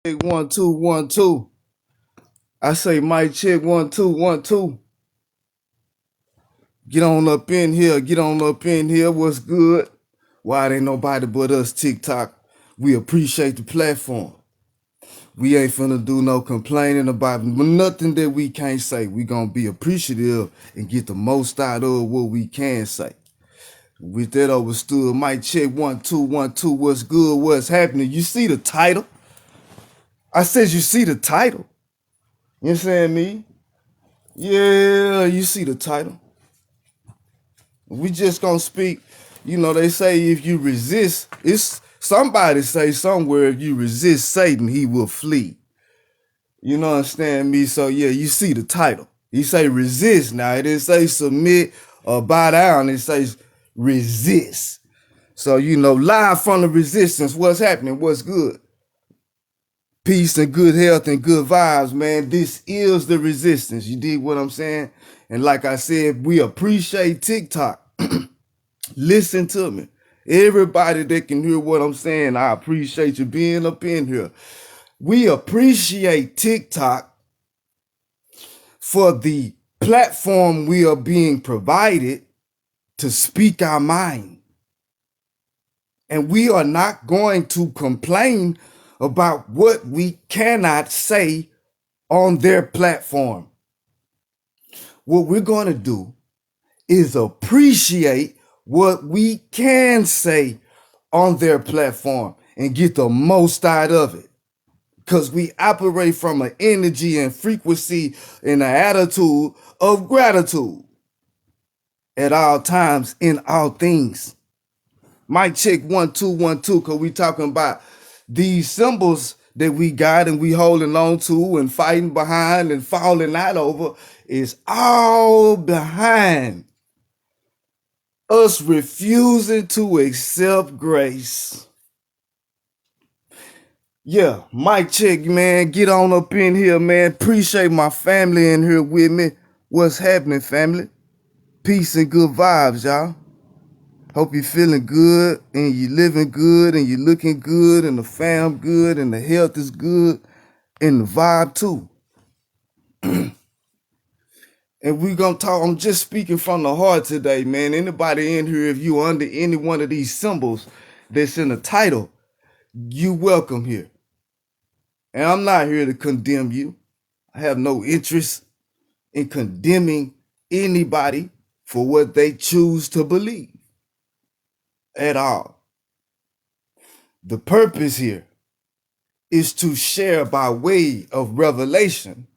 Check 1 2 1 2. I say mic check 1 2 1 2. Get on up in here. Get on up in here. What's good? Why it ain't nobody but us TikTok? We appreciate the platform. We ain't finna do no complaining about nothing that we can't say. We gonna be appreciative and get the most out of what we can say. With that overstood, mic check 1 2 1 2. What's good? What's happening? You see the title? I said you see the title. You understand me? Yeah, you see the title. We just gonna speak. You know, they say if you resist, it's somebody say somewhere, if you resist Satan, he will flee. You know, understand me? So yeah, you see the title. He say resist. Now it didn't say submit or bow down. It says resist. So you know, live from the resistance, what's happening? What's good? Peace and good health and good vibes, man. This is the resistance. You dig what I'm saying? And like I said, we appreciate TikTok. Listen to me. Everybody that can hear what I'm saying, I appreciate you being up in here. We appreciate TikTok for the platform we are being provided to speak our mind. And we are not going to complain about what we cannot say on their platform. What we're going to do is appreciate what we can say on their platform and get the most out of it. Because we operate from an energy and frequency and an attitude of gratitude at all times in all things. Mic check 1 2 1 2, because we talking about these symbols that we got and we holding on to and fighting behind and falling out over is all behind us refusing to accept grace. Yeah, mic check, man. Get on up in here, man. Appreciate my family in here with me. What's happening, family? Peace and good vibes, y'all. Hope you're feeling good and you're living good and you're looking good and the fam good and the health is good and the vibe too. And we gonna talk, I'm just speaking from the heart today, man. Anybody in here, if you under any one of these symbols that's in the title, you welcome here. And I'm not here to condemn you. I have no interest in condemning anybody for what they choose to believe at all. The purpose here is to share by way of revelation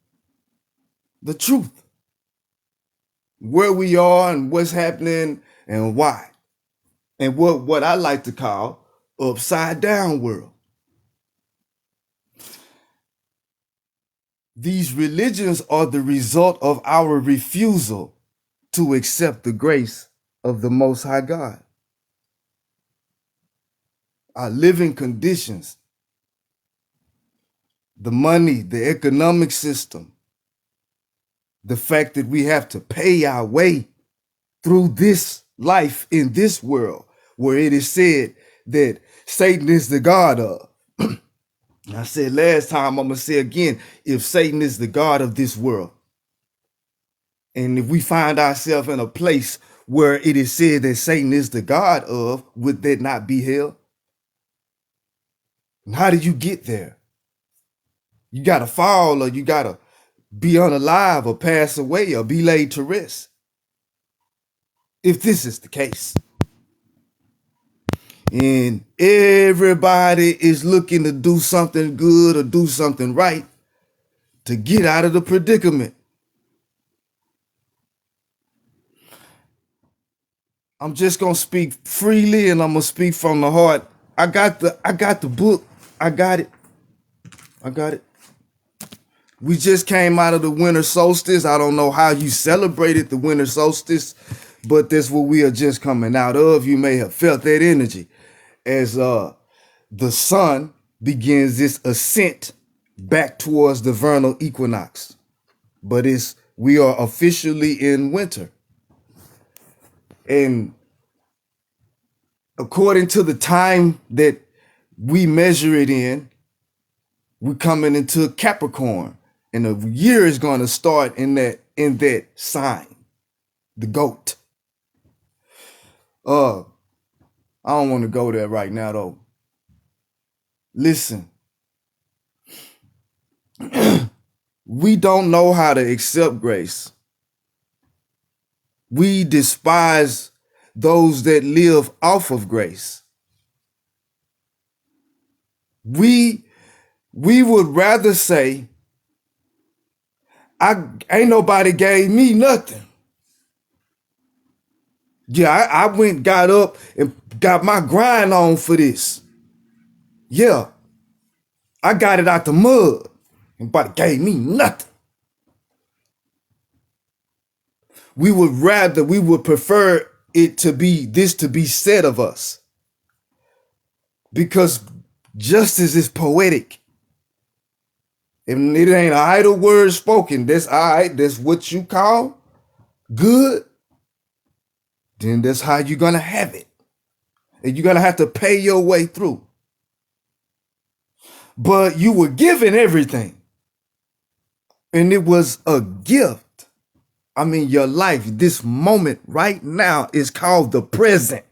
the truth, where we are and what's happening and why, and what I like to call upside down world. These religions are the result of our refusal to accept the grace of the Most High God. Our living conditions, the money, the economic system, the fact that we have to pay our way through this life in this world, where it is said that Satan is the God of. I said last time, I'm going to say again, if Satan is the God of this world, and if we find ourselves in a place where it is said that Satan is the God of, would that not be hell? And how did you get there? You got to fall, or you got to be unalive, or pass away, or be laid to rest. If this is the case, and everybody is looking to do something good or do something right to get out of the predicament, I'm just gonna speak freely and I'm gonna speak from the heart. I got the book. I got it. We just came out of the winter solstice. I don't know how you celebrated the winter solstice, but that's what we are just coming out of. You may have felt that energy as the sun begins this ascent back towards the vernal equinox. But we are officially in winter. And according to the time that we measure it in, We're coming into Capricorn, and the year is going to start in that sign, the goat. I don't want to go there right now though. Listen, we don't know how to accept grace. We despise those that live off of grace. We would rather say, ain't nobody gave me nothing. Yeah, I went, got up, and got my grind on for this. Yeah, I got it out the mud. Nobody gave me nothing. We would prefer it to be said of us. Because justice is poetic. And it ain't an idle word spoken. That's all right. That's what you call good. Then that's how you're going to have it. And you're going to have to pay your way through. But you were given everything. And it was a gift. I mean, your life, this moment right now is called the present.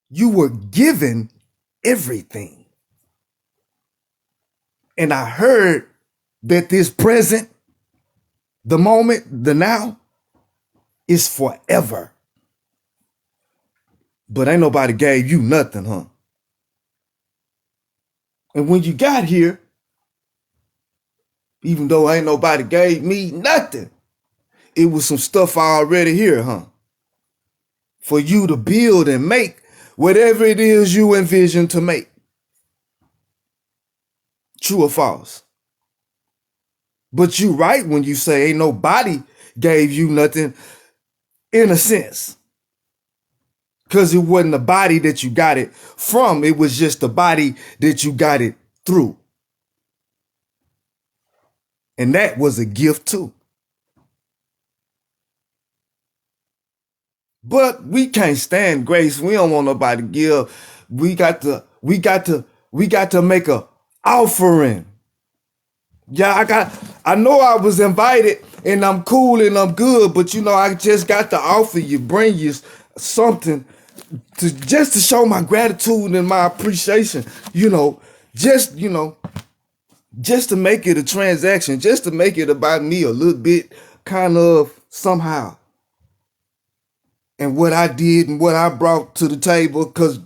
You were given everything. And I heard that this present, the moment, the now, is forever. But ain't nobody gave you nothing, huh? And when you got here, even though ain't nobody gave me nothing, it was some stuff already here, huh? For you to build and make whatever it is you envision to make. True or false? But you right when you say ain't nobody gave you nothing, in a sense. Because it wasn't the body that you got it from. It was just the body that you got it through. And that was a gift too. But we can't stand grace. We don't want nobody to give. We got to make a offering. Yeah, I know I was invited and I'm cool and I'm good, but I just got to offer you, bring you something just to show my gratitude and my appreciation, just to make it a transaction, just to make it about me a little bit, kind of somehow. And what I did and what I brought to the table, because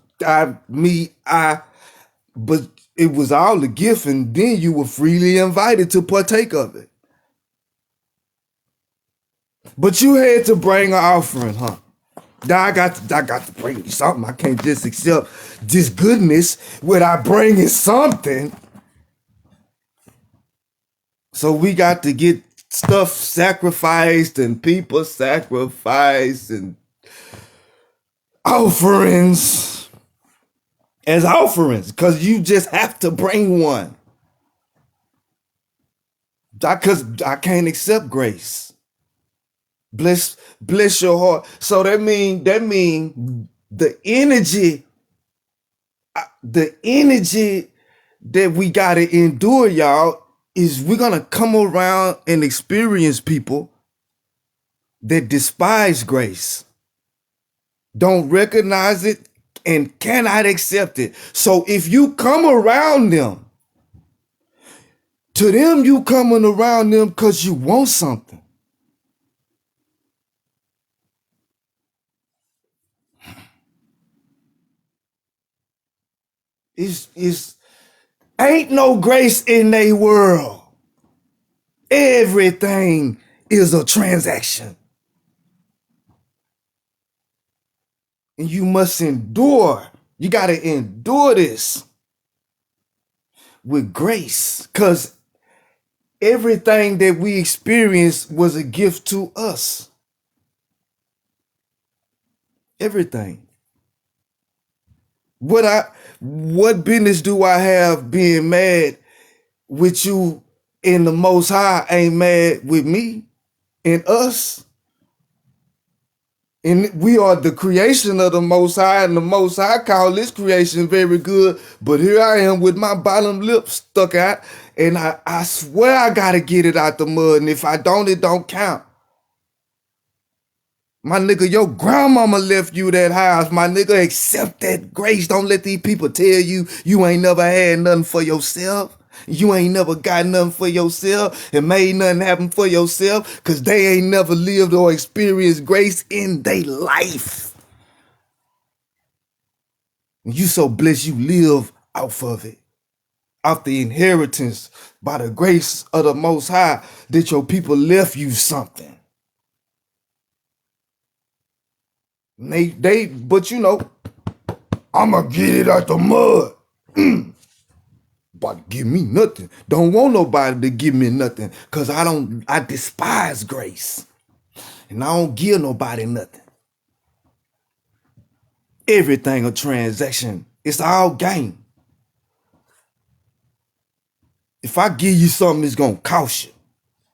but it was all a gift, and then you were freely invited to partake of it. But you had to bring an offering, huh? Now I got to bring you something. I can't just accept this goodness without bringing something. So we got to get stuff sacrificed and people sacrificed and offerings as offerings, because you just have to bring one. Because I can't accept grace. Bless your heart. So that mean the energy that we gotta endure, y'all, is we're gonna come around and experience people that despise grace, don't recognize it, and cannot accept it. So if you come around them, to them you coming around them because you want something. It's ain't no grace in they world. Everything is a transaction. And you must endure. You got to endure this with grace, because everything that we experienced was a gift to us. Everything. What business do I have being mad with you, and the Most High ain't mad with me and us? And we are the creation of the Most High, and the Most High call this creation very good. But here I am with my bottom lip stuck out, and I swear I gotta get it out the mud. And if I don't, it don't count. My nigga, your grandmama left you that house. My nigga, accept that grace. Don't let these people tell you you ain't never had nothing for yourself. You ain't never got nothing for yourself and made nothing happen for yourself because they ain't never lived or experienced grace in their life. And you so blessed you live off of it, off the inheritance by the grace of the Most High that your people left you something. But you know, I'ma get it out the mud. But give me nothing. Don't want nobody to give me nothing because I despise grace. And I don't give nobody nothing. Everything a transaction. It's all game. If I give you something, it's gonna cost you.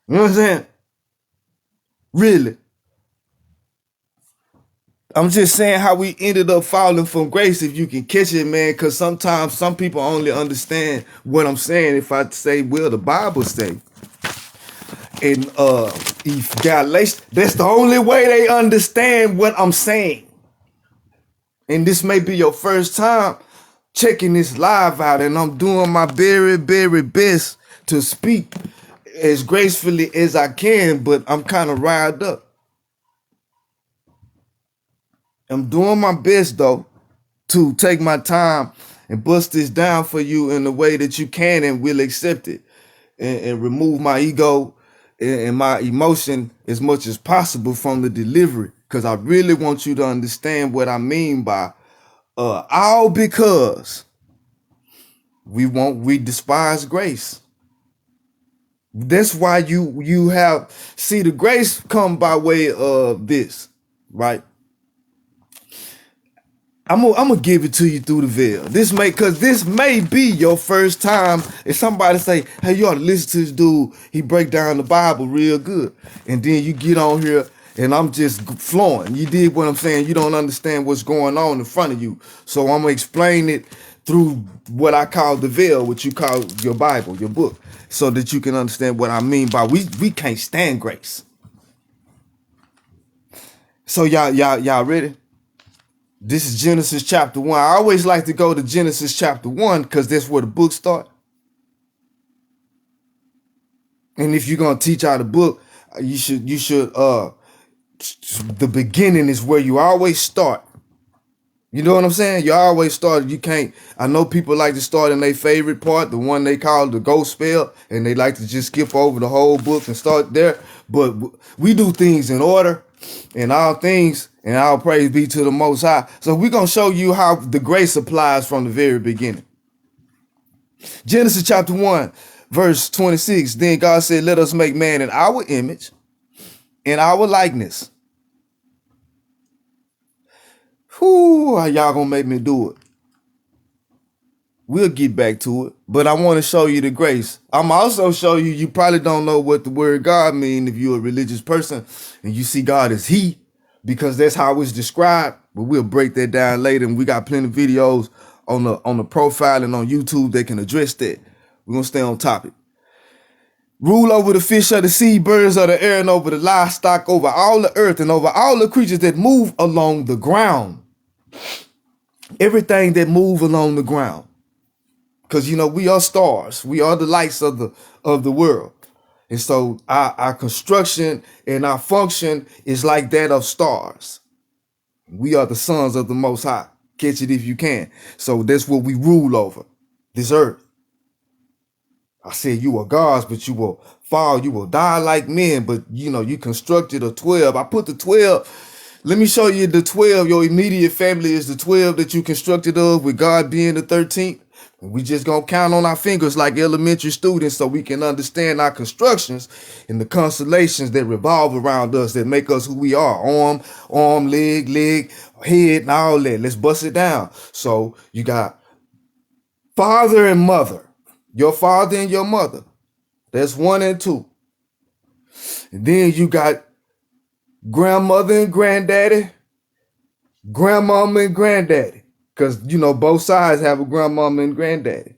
You know what I'm saying? Really. I'm just saying how we ended up falling from grace, if you can catch it, man, because sometimes some people only understand what I'm saying if I say, well, the Bible say. And if Galatians, that's the only way they understand what I'm saying. And this may be your first time checking this live out, and I'm doing my very, very best to speak as gracefully as I can, but I'm kind of riled up. I'm doing my best, though, to take my time and bust this down for you in the way that you can and will accept it, and remove my ego and my emotion as much as possible from the delivery, because I really want you to understand what I mean by all because we despise grace. That's why you have see the grace come by way of this, right? I'm gonna give it to you through the veil. This may be your first time. If somebody say, "Hey, you ought to listen to this dude. He break down the Bible real good," and then you get on here and I'm just flowing. You did what I'm saying. You don't understand what's going on in front of you. So I'm gonna explain it through what I call the veil, what you call your Bible, your book, so that you can understand what I mean by we can't stand grace. So y'all ready? This is Genesis chapter 1. I always like to go to Genesis chapter 1 because that's where the book starts. And if you're gonna teach out a book, you should the beginning is where you always start. You know what I'm saying? You always start. You can't. I know people like to start in their favorite part, the one they call the ghost spell, and they like to just skip over the whole book and start there. But we do things in order, and all things, and all praise be to the Most High. So we're gonna show you how the grace applies from the very beginning. Genesis chapter 1, verse 26. Then God said, "Let us make man in our image, in our likeness." Whoo, y'all gonna make me do it. We'll get back to it, but I want to show you the grace. I'm also show you probably don't know what the word God means if you're a religious person and you see God as he, because that's how it's described, but we'll break that down later, and we got plenty of videos on the profile and on YouTube that can address that. We're gonna stay on topic. Rule over the fish of the sea, birds of the air, and over the livestock, over all the earth, and over all the creatures that move along the ground. Everything that move along the ground. Because, you know, we are stars. We are the lights of the world. And so our construction and our function is like that of stars. We are the sons of the Most High. Catch it if you can. So that's what we rule over, this earth. I said you are gods, but you will fall. You will die like men. But, you know, you constructed a 12. I put the 12. Let me show you the 12. Your immediate family is the 12 that you constructed of, with God being the 13th. We just gonna count on our fingers like elementary students so we can understand our constructions and the constellations that revolve around us that make us who we are. Arm, leg, head, and all that. Let's bust it down. So you got father and mother. Your father and your mother. That's 1 and 2. And then you got grandmother and granddaddy. grandmama and granddaddy, because you know both sides have a grandmama and granddaddy.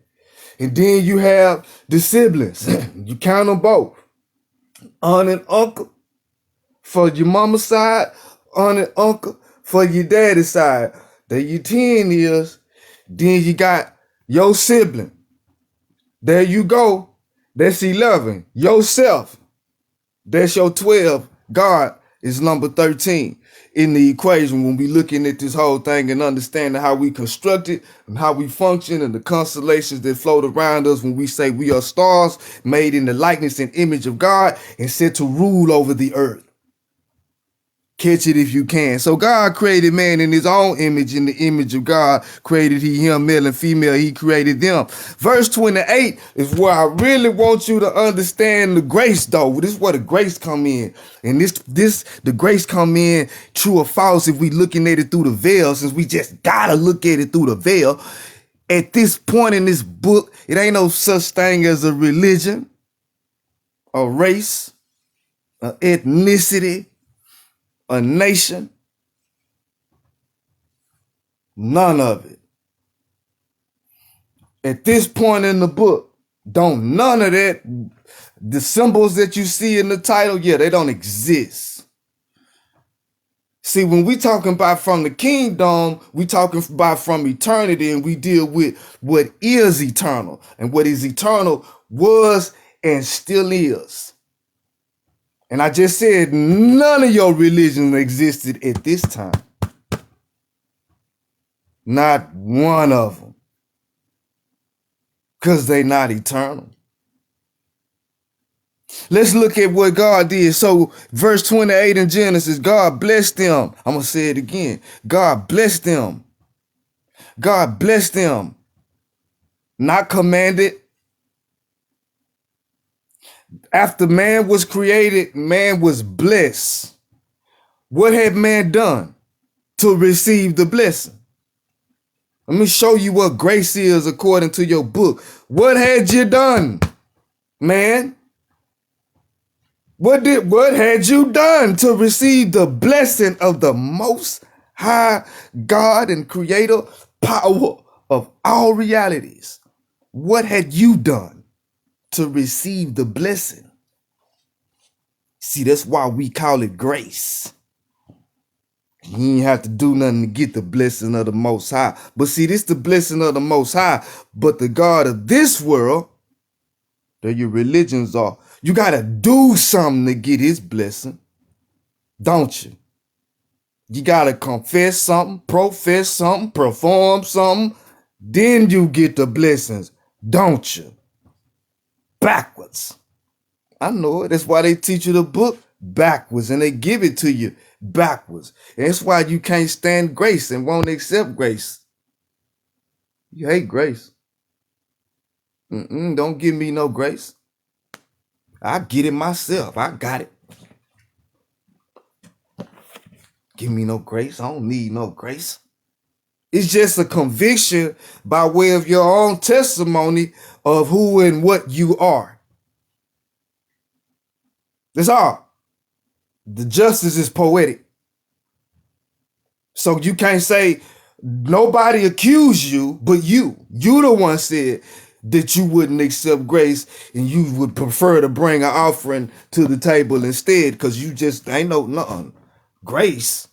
And then you have the siblings. You count them both. Aunt and uncle for your mama's side, aunt and uncle for your daddy's side. There your 10 is. Then you got your sibling. There you go. That's 11. Yourself. That's your 12. God is number 13 in the equation when we looking at this whole thing and understanding how we construct it and how we function and the constellations that float around us when we say we are stars made in the likeness and image of God and set to rule over the earth. Catch it if you can. So God created man in his own image. In the image of God created he him, male and female. He created them. Verse 28 is where I really want you to understand the grace, though. This is where the grace come in. And the grace come in true or false if we looking at it through the veil, since we just gotta look at it through the veil. At this point in this book, it ain't no such thing as a religion, a race, an ethnicity, a nation, none of it. At this point in the book, don't none of that, the symbols that you see in the title, yeah, they don't exist. See, when we talking about from the kingdom, we talking about from eternity, and we deal with what is eternal. And what is eternal was and still is. And I just said none of your religions existed at this time. Not one of them. Because they're not eternal. Let's look at what God did. So verse 28 in Genesis, God blessed them. I'm going to say it again. God blessed them. God blessed them. Not commanded. After man was created, man was blessed. What had man done to receive the blessing? Let me show you what grace is according to your book. What had you done, man? What had you done to receive the blessing of the Most High God and Creator, power of all realities? What had you done to receive the blessing? See, that's why we call it grace. You ain't have to do nothing to get the blessing of the Most High. But see, this the blessing of the Most High. But the God of this world, there your religions are, you got to do something to get his blessing, don't you? You got to confess something, profess something, perform something. Then you get the blessings, don't you? Backwards. I know it. That's why they teach you the book backwards and they give it to you backwards. And that's why you can't stand grace and won't accept grace. You hate grace. Don't give me no grace. I get it myself. I got it. Give me no grace. I don't need no grace. It's just a conviction by way of your own testimony of who and what you are. That's all. The justice is poetic. So you can't say nobody accused you but you. You the one said that you wouldn't accept grace and you would prefer to bring an offering to the table instead because you just ain't no nothing. Grace.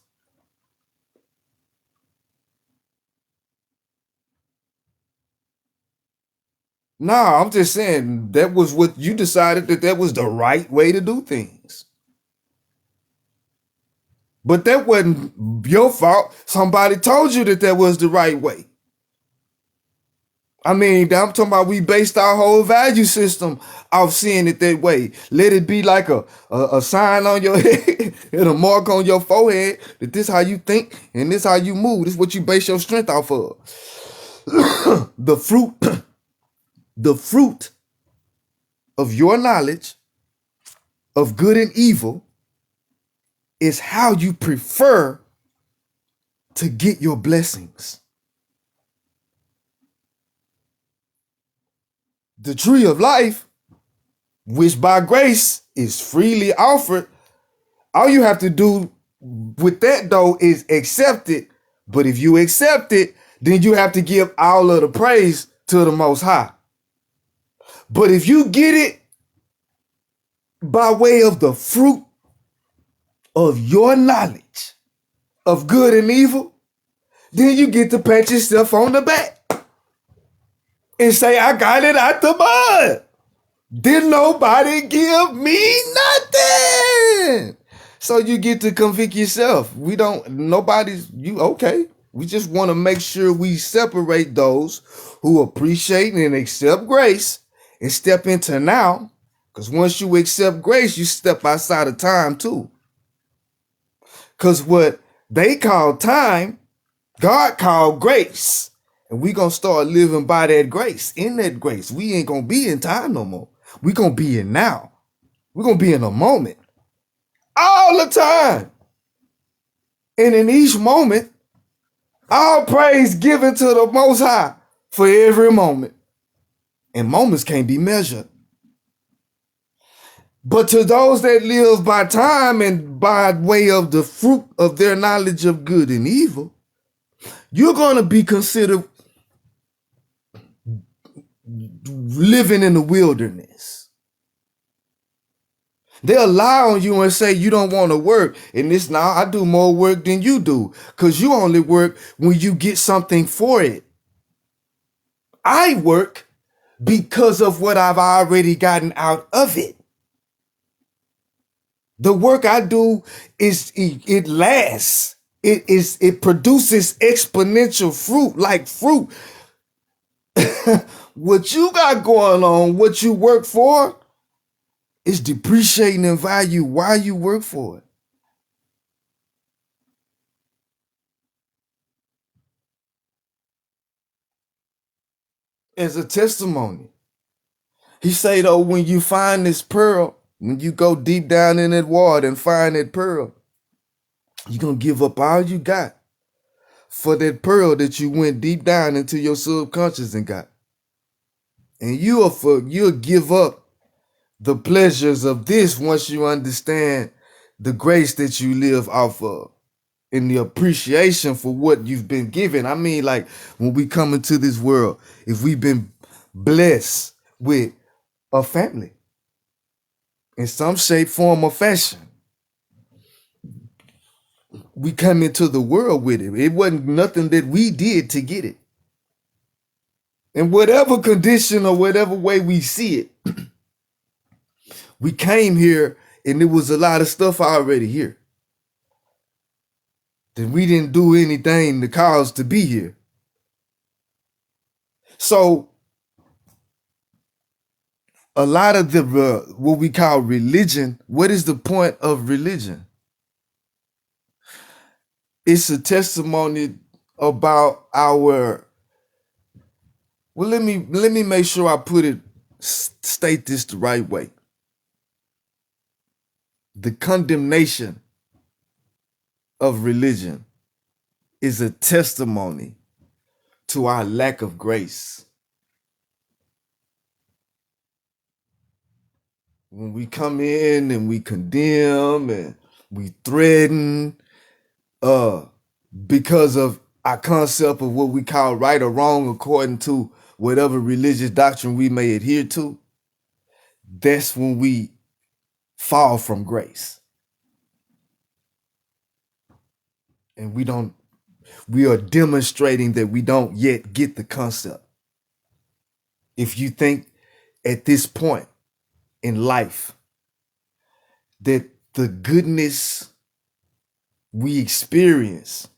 Nah, I'm just saying that was what you decided that was the right way to do things. But that wasn't your fault. Somebody told you that was the right way. I mean, I'm talking about we based our whole value system off seeing it that way. Let it be like a sign on your head and a mark on your forehead that this how you think and this how you move. This is what you base your strength off of. The fruit of your knowledge of good and evil is how you prefer to get your blessings. The tree of life, which by grace is freely offered, all you have to do with that though is accept it But if you accept it, then you have to give all of the praise to the Most High. But if you get it by way of the fruit of your knowledge of good and evil, then you get to pat yourself on the back and say, I got it out the mud. Didn't nobody give me nothing. So you get to convict yourself. Okay. We just want to make sure we separate those who appreciate and accept grace and step into now. Because once you accept grace, you step outside of time too. Because what they call time, God called grace. And we going to start living by that grace. In that grace, we ain't going to be in time no more. We going to be in now. We're going to be in a moment. All the time. And in each moment, all praise given to the Most High for every moment. And moments can't be measured. But to those that live by time and by way of the fruit of their knowledge of good and evil, you're going to be considered living in the wilderness. They'll lie on you and say you don't want to work. And this now, I do more work than you do because you only work when you get something for it. I work because of what I've already gotten out of it. The work I do it lasts. It produces exponential fruit, like fruit. What you got going on, what you work for, is depreciating in value while you work for it. As a testimony. He say though, when you find this pearl, when you go deep down in that water and find that pearl, you're going to give up all you got for that pearl that you went deep down into your subconscious and got. And you'll give up the pleasures of this once you understand the grace that you live off of and the appreciation for what you've been given. I mean, like when we come into this world, if we've been blessed with a family in some shape, form, or fashion, we come into the world with it. It wasn't nothing that we did to get it. In whatever condition or whatever way we see it, we came here and there was a lot of stuff already here. That we didn't do anything to cause to be here. So a lot of the what we call religion, what is the point of religion? It's a testimony about our, well, let me make sure I state this the right way. The condemnation of religion is a testimony to our lack of grace. When we come in and we condemn and we threaten because of our concept of what we call right or wrong according to whatever religious doctrine we may adhere to, that's when we fall from grace. And we are demonstrating that we don't yet get the concept. If you think at this point in life that the goodness we experience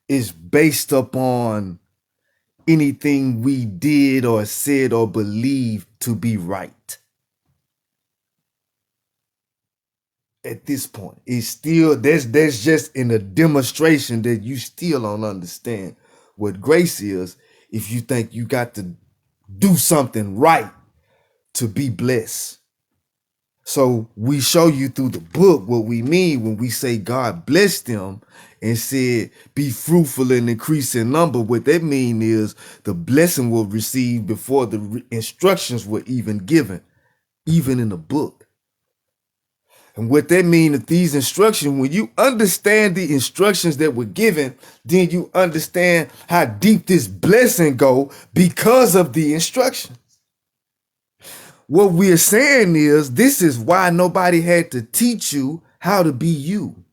is based upon anything we did or said or believed to be right. At this point, it's still, there's just in a demonstration that you still don't understand what grace is if you think you got to do something right to be blessed. So we show you through the book what we mean when we say God blessed them and said, be fruitful and increase in number. What that mean is the blessing will receive before the instructions were even given, even in the book. And what that means that these instructions, when you understand the instructions that were given, then you understand how deep this blessing go because of the instruction. What we're saying is this is why nobody had to teach you how to be you.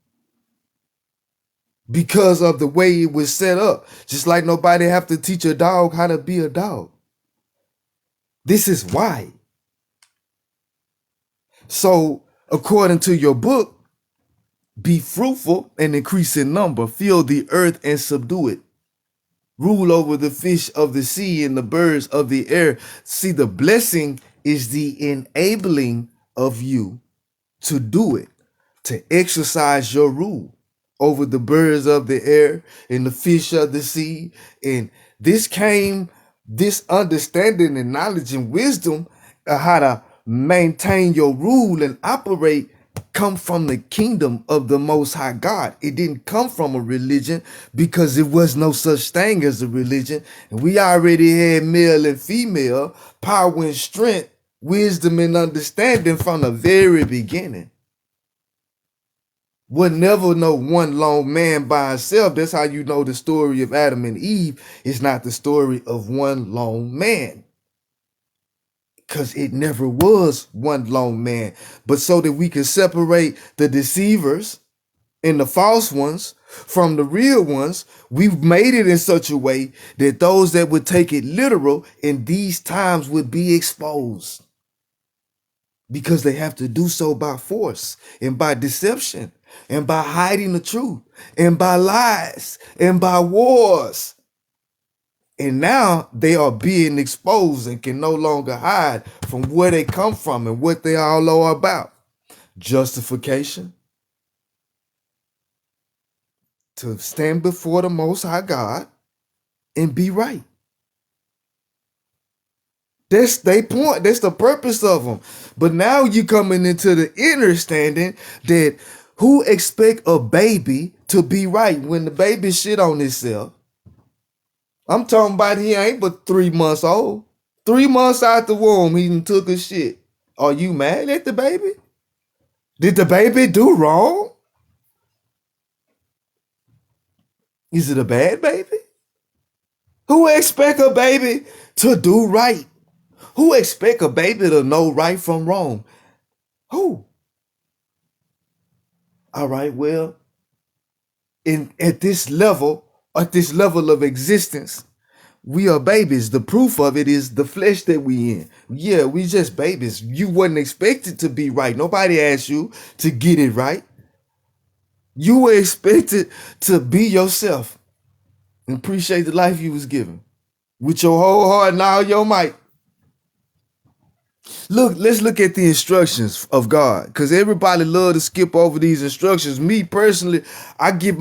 Because of the way it was set up. Just like nobody have to teach a dog how to be a dog. This is why. So, according to your book, be fruitful and increase in number, fill the earth and subdue it. Rule over the fish of the sea and the birds of the air. See, the blessing is the enabling of you to do it, to exercise your rule over the birds of the air and the fish of the sea. And this understanding and knowledge and wisdom of how to maintain your rule and operate come from the kingdom of the Most High God. It didn't come from a religion because there was no such thing as a religion. And we already had male and female, power and strength, wisdom and understanding from the very beginning. Was never no one lone man by himself. That's how you know the story of Adam and Eve is not the story of one lone man. Because it never was one lone man. But so that we can separate the deceivers and the false ones from the real ones, we've made it in such a way that those that would take it literal in these times would be exposed. Because they have to do so by force and by deception and by hiding the truth and by lies and by wars. And now they are being exposed and can no longer hide from where they come from and what they all are about. Justification, to stand before the Most High God and be right. That's their point. That's the purpose of them. But now you coming into the understanding that who expect a baby to be right when the baby shit on itself? I'm talking about he ain't but 3 months old. 3 months out the womb, he done took a shit. Are you mad at the baby? Did the baby do wrong? Is it a bad baby? Who expect a baby to do right? Who expect a baby to know right from wrong? Who? All right, well, at this level of existence, we are babies. The proof of it is the flesh that we in. Yeah, we just babies. You wasn't expected to be right. Nobody asked you to get it right. You were expected to be yourself and appreciate the life you was given with your whole heart and all your might. Look, let's look at the instructions of God, because everybody love to skip over these instructions. Me personally, I get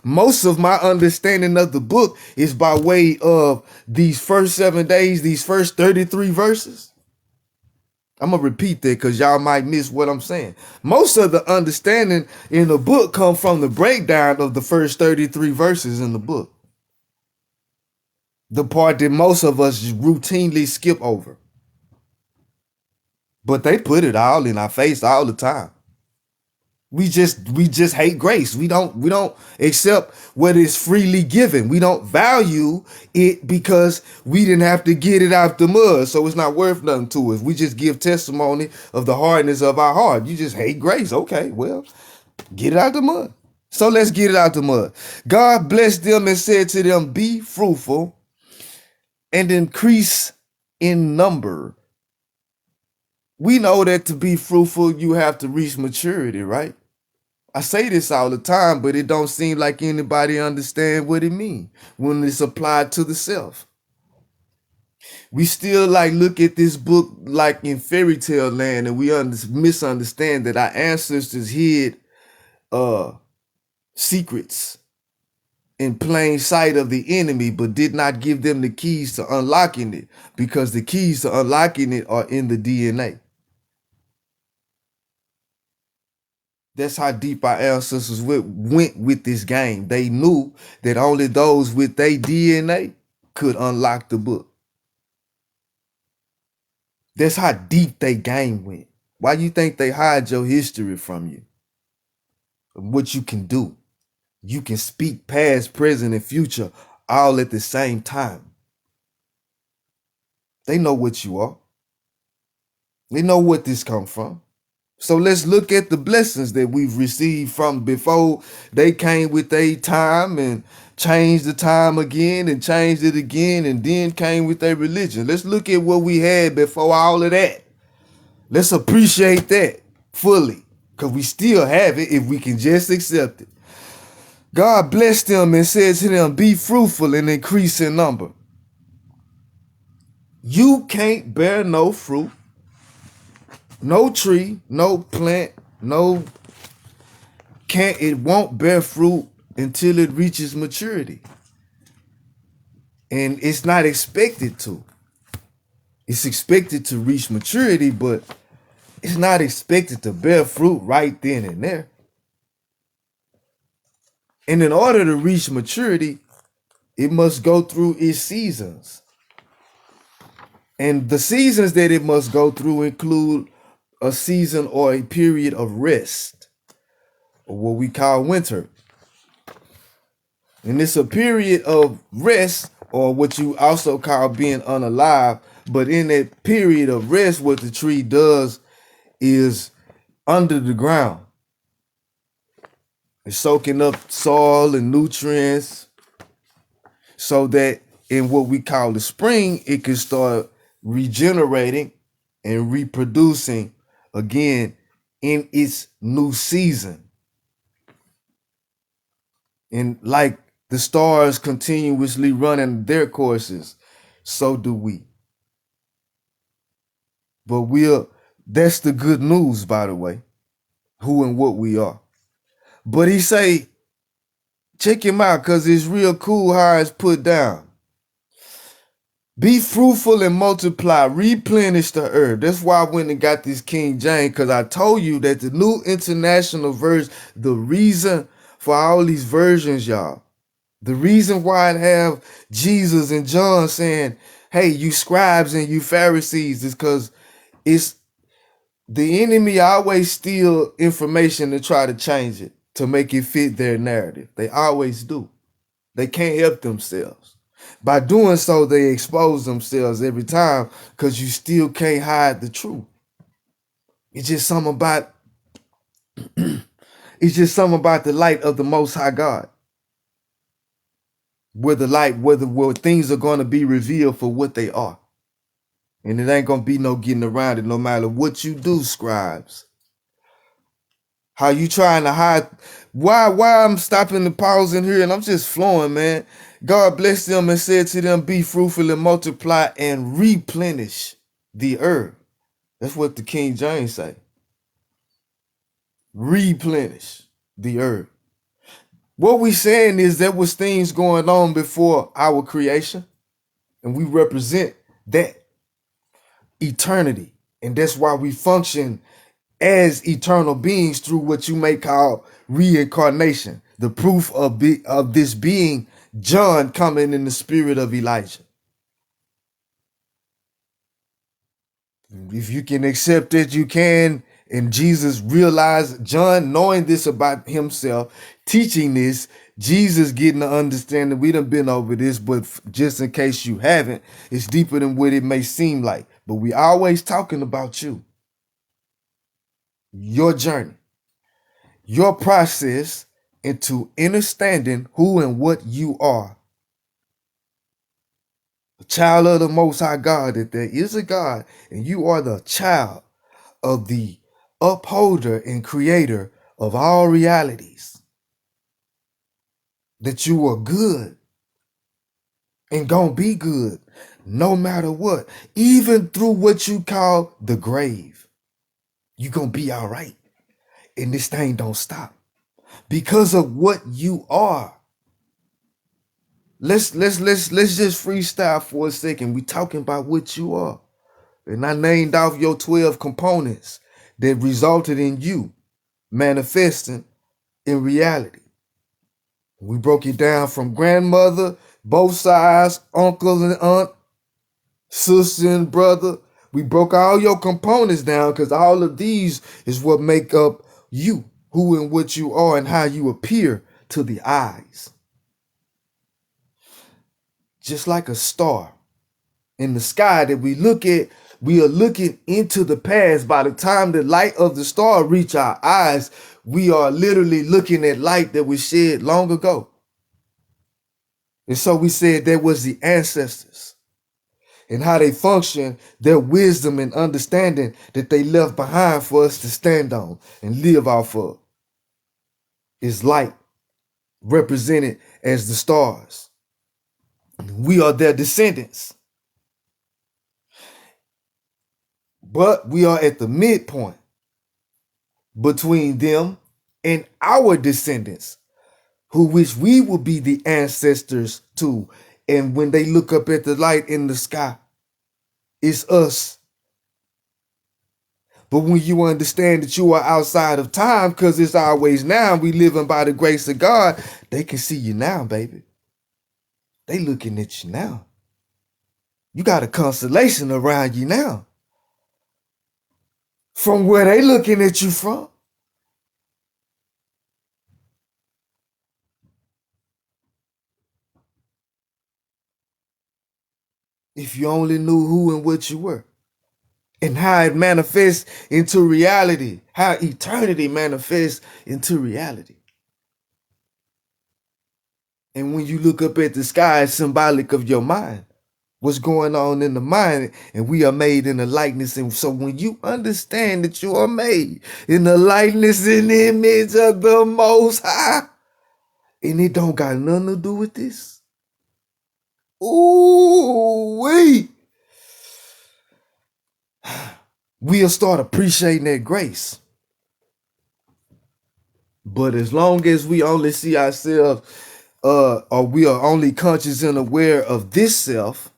most of my understanding of the book is by way of these first 7 days, these first 33 verses. I'm gonna repeat that because y'all might miss what I'm saying. Most of the understanding in the book come from the breakdown of the first 33 verses in the book. The part that most of us routinely skip over. But they put it all in our face all the time. We just hate grace. We don't accept what is freely given. We don't value it because we didn't have to get it out the mud, so it's not worth nothing to us. We just give testimony of the hardness of our heart. You just hate grace. Okay, well, get it out the mud. So let's get it out the mud. God blessed them and said to them, be fruitful and increase in number. We know that to be fruitful, you have to reach maturity, right? I say this all the time, but it don't seem like anybody understand what it means when it's applied to the self. We still like look at this book like in fairy tale land, and we misunderstand that our ancestors hid secrets in plain sight of the enemy, but did not give them the keys to unlocking it, because the keys to unlocking it are in the DNA. That's how deep our ancestors went with this game. They knew that only those with their DNA could unlock the book. That's how deep they game went. Why you think they hide your history from you? What you can do. You can speak past, present, and future all at the same time. They know what you are. They know what this come from. So let's look at the blessings that we've received from before they came with their time and changed the time again and changed it again and then came with their religion. Let's look at what we had before all of that. Let's appreciate that fully because we still have it if we can just accept it. God blessed them and said to them, be fruitful and increase in number. You can't bear no fruit, no tree, no plant, it won't bear fruit until it reaches maturity. And it's not expected to. It's expected to reach maturity, but it's not expected to bear fruit right then and there. And in order to reach maturity, it must go through its seasons. And the seasons that it must go through include a season or a period of rest, or what we call winter. And it's a period of rest, or what you also call being unalive. But in that period of rest, what the tree does is under the ground. It's soaking up soil and nutrients so that in what we call the spring, it can start regenerating and reproducing again in its new season. And like the stars continuously running their courses, so do we. But that's the good news, by the way, who and what we are. But he say, check him out, because it's real cool how it's put down. Be fruitful and multiply, replenish the earth. That's why I went and got this King James, because I told you that the New International Version, the reason for all these versions, y'all, the reason why it have Jesus and John saying, hey, you scribes and you Pharisees, is because it's the enemy always steal information to try to change it, to make it fit their narrative. They always do. They can't help themselves. By doing so, they expose themselves every time because you still can't hide the truth. It's just something about the light of the Most High God. Where things are going to be revealed for what they are. And it ain't going to be no getting around it no matter what you do, scribes. How you trying to hide? Why I'm stopping the pause in here and I'm just flowing, man. God blessed them and said to them, be fruitful and multiply and replenish the earth. That's what the King James say. Replenish the earth. What we saying is there was things going on before our creation, and we represent that eternity. And that's why we function as eternal beings through what you may call reincarnation. The proof of this being John coming in the spirit of Elijah. If you can accept it, you can. And Jesus realized, John knowing this about himself, teaching this, Jesus getting the understanding. We done been over this, but just in case you haven't, it's deeper than what it may seem like. But we always talking about you. Your journey. Your process into understanding who and what you are. A child of the Most High God, that there is a God, and you are the child of the upholder and creator of all realities. That you are good and gonna be good no matter what. Even through what you call the grave, you gonna be all right. And this thing don't stop because of what you are. Let's just freestyle for a second. We talking about what you are. And I named off your 12 components that resulted in you manifesting in reality. We broke it down from grandmother, both sides, uncle and aunt, sister and brother, We broke all your components down because all of these is what make up you, who and what you are, and how you appear to the eyes. Just like a star in the sky that we look at, we are looking into the past. By the time the light of the star reach our eyes, we are literally looking at light that was shed long ago. And so we said there was the ancestors and how they function, their wisdom and understanding that they left behind for us to stand on and live off of is light, represented as the stars. We are their descendants. But we are at the midpoint between them and our descendants, which we will be the ancestors to. And when they look up at the light in the sky, it's us. But when you understand that you are outside of time, because it's always now, we living by the grace of God, they can see you now, baby. They looking at you now. You got a constellation around you now. From where they looking at you from. If you only knew who and what you were. And how it manifests into reality. How eternity manifests into reality. And when you look up at the sky, it's symbolic of your mind. What's going on in the mind, and we are made in the likeness. And so when you understand that you are made in the likeness and image of the Most High, and it don't got nothing to do with this. Ooh, we'll start appreciating that grace. But as long as we only see ourselves, or we are only conscious and aware of this self,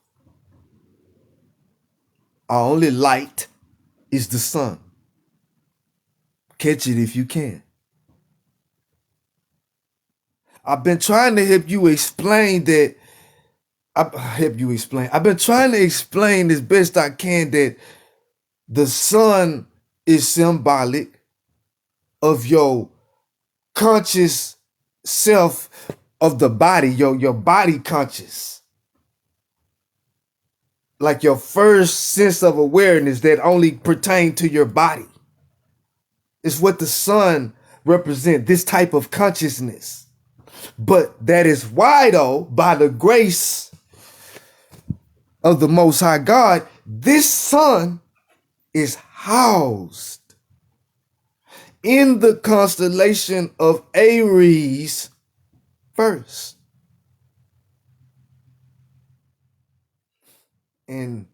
our only light is the sun. Catch it if you can. I've been trying to help you explain that. I've been trying to explain as best I can that the sun is symbolic of your conscious self of the body, your body conscious. Like your first sense of awareness that only pertain to your body. It's what the sun represents, this type of consciousness. But that is why, though, by the grace of the Most High God, this sun is housed in the constellation of Aries first. And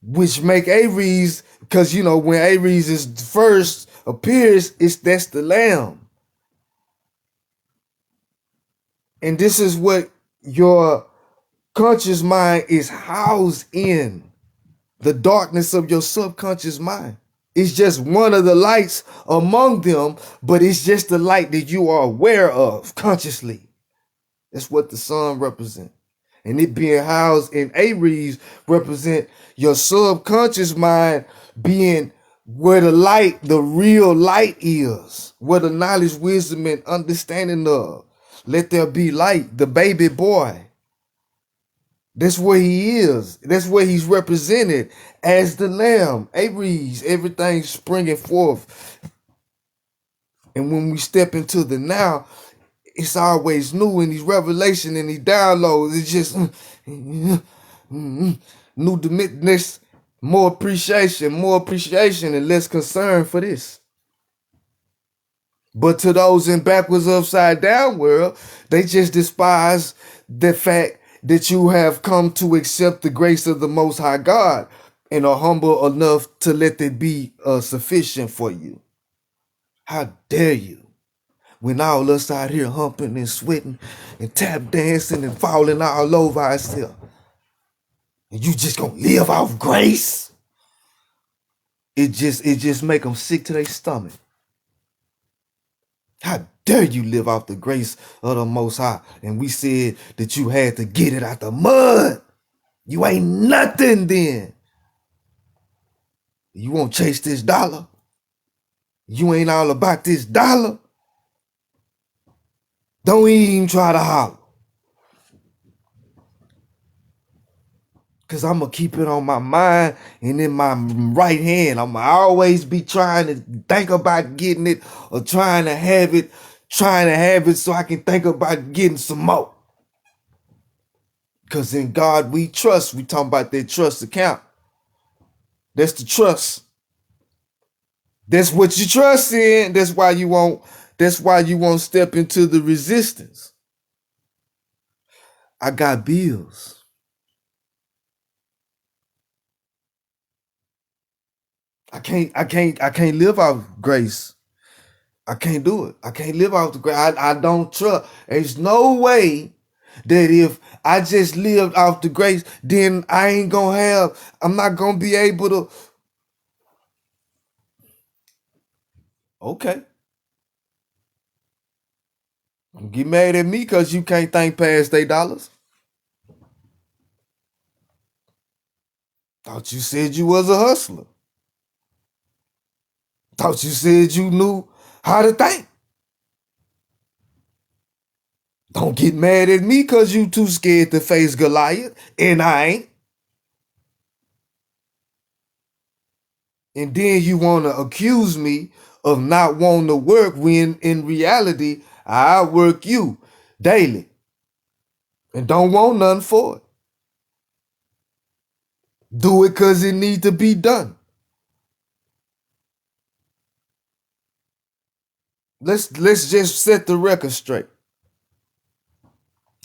which make Aries, because you know when Aries is first appears, that's the lamb. And this is what your conscious mind is housed in. The darkness of your subconscious mind. It's just one of the lights among them, but it's just the light that you are aware of consciously. That's what the sun represents. And it being housed in Aries represent your subconscious mind being where the light, the real light is, where the knowledge, wisdom, and understanding of. Let there be light, the baby boy. That's where he is. That's where he's represented as the lamb. Aries, everything springing forth. And when we step into the now, it's always new in these revelation and these downloads. It's just new dimensions, more appreciation, and less concern for this. But to those in backwards, upside down world, they just despise the fact that you have come to accept the grace of the Most High God and are humble enough to let it be sufficient for you. How dare you? When all us out here humping and sweating and tap dancing and falling all over ourselves. And you just gonna live off grace? It just make them sick to their stomach. How dare you live off the grace of the Most High? And we said that you had to get it out the mud. You ain't nothing then. You won't chase this dollar. You ain't all about this dollar. Don't even try to holler. Because I'm going to keep it on my mind and in my right hand. I'm going to always be trying to think about getting it or trying to have it so I can think about getting some more. Because in God we trust. We talking about that trust account. That's the trust. That's what you trust in. That's why you won't step into the resistance. I got bills. I can't live off grace. I can't do it. I can't live off the grace. I don't trust. There's no way that if I just lived off the grace, then I'm not gonna be able to. Okay. Get mad at me because you can't think past $8. Thought you said you was a hustler. Thought you said you knew how to think. Don't get mad at me because you too scared to face Goliath, and I ain't. And then you want to accuse me of not wanting to work when in reality, I work you daily and don't want nothing for it. Do it because it needs to be done. Let's just set the record straight.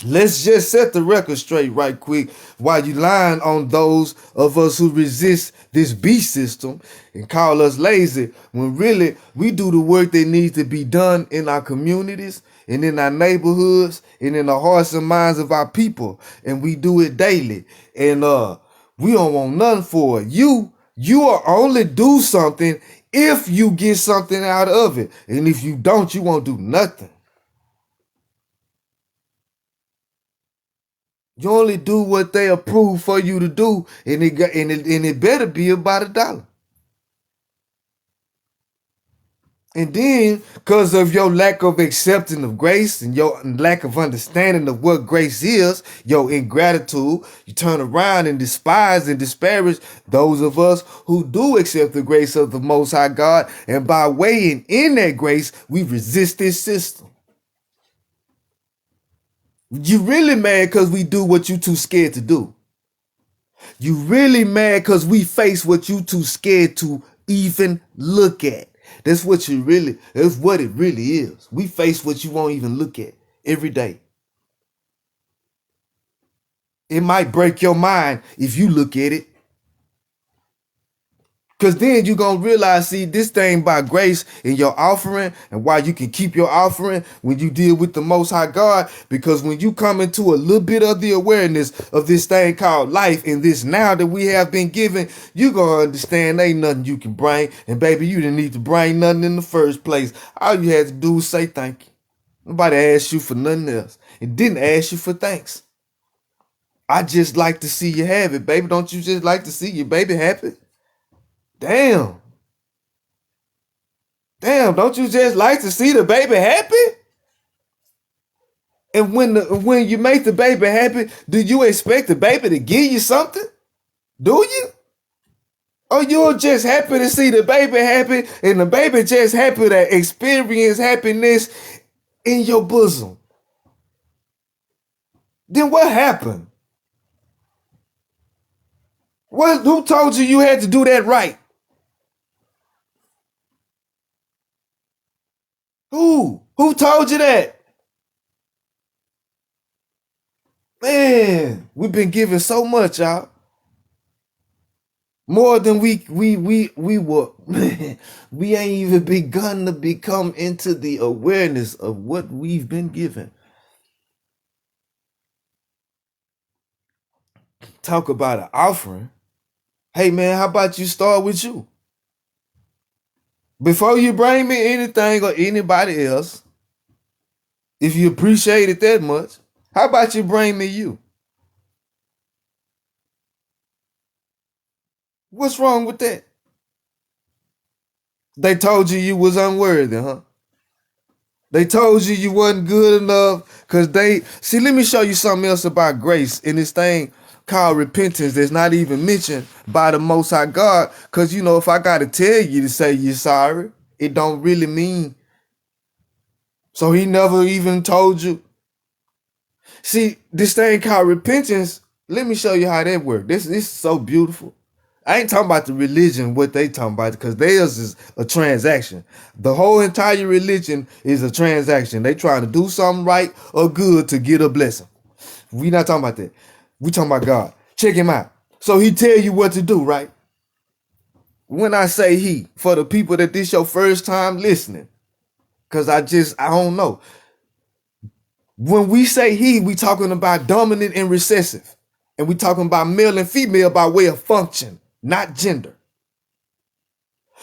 Let's just set the record straight right quick while you lying on those of us who resist this beast system and call us lazy when really we do the work that needs to be done in our communities and in our neighborhoods and in the hearts and minds of our people, and we do it daily, and we don't want nothing for it. You will only do something if you get something out of it, and if you don't, you won't do nothing. You only do what they approve for you to do, and it better be about $1. And then, because of your lack of acceptance of grace and your lack of understanding of what grace is, your ingratitude, you turn around and despise and disparage those of us who do accept the grace of the Most High God. And by weighing in that grace, we resist this system. You really mad because we do what you too scared to do. You really mad because we face what you too scared to even look at. That's what it really is. We face what you won't even look at every day. It might break your mind if you look at it. Because then you're going to realize, see, this thing by grace in your offering and why you can keep your offering when you deal with the Most High God. Because when you come into a little bit of the awareness of this thing called life and this now that we have been given, you're going to understand ain't nothing you can bring. And baby, you didn't need to bring nothing in the first place. All you had to do was say thank you. Nobody asked you for nothing else. It didn't ask you for thanks. I just like to see you have it, baby. Don't you just like to see your baby happy? Damn, don't you just like to see the baby happy? And when you make the baby happy, do you expect the baby to give you something? Do you? Or you're just happy to see the baby happy and the baby just happy to experience happiness in your bosom? Then what happened? Who told you you had to do that right? Who? Who told you that? Man, we've been given so much, y'all. More than we were. We ain't even begun to become into the awareness of what we've been given. Talk about an offering. Hey man, how about you start with you? Before you bring me anything or anybody else, if you appreciate it that much, how about you bring me you? What's wrong with that? They told you was unworthy, huh? They told you wasn't good enough because they see. Let me show you something else about grace in this thing called repentance that's not even mentioned by the Most High God. Because if I got to tell you to say you're sorry, it don't really mean. So he never even told you. See, this thing called repentance. Let me show you how that works. This is so beautiful. I ain't talking about the religion, what they talking about, because theirs is a transaction. The whole entire religion is a transaction. They trying to do something right or good to get a blessing. We not talking about that. We talking about God. Check him out. So he tell you what to do, right? When I say he, for the people that this your first time listening, because I don't know. When we say he, we talking about dominant and recessive. And we talking about male and female by way of function, not gender.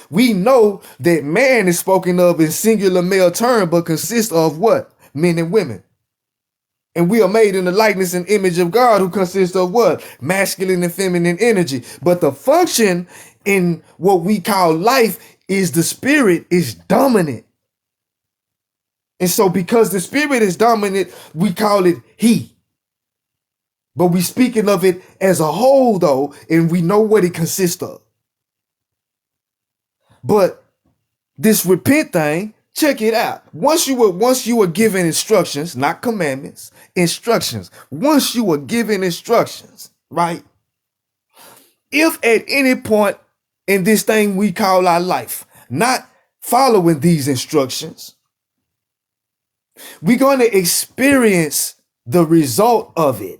We know that man is spoken of in singular male term, but consists of what? Men and women. And we are made in the likeness and image of God, who consists of what? Masculine and feminine energy. But the function in what we call life is the spirit is dominant. And so because the spirit is dominant, we call it he. But we speaking of it as a whole though, and we know what it consists of. But this repent thing, check it out. Once you were given instructions, not commandments, instructions. Once you were given instructions, right? If at any point in this thing we call our life, not following these instructions, we're going to experience the result of it.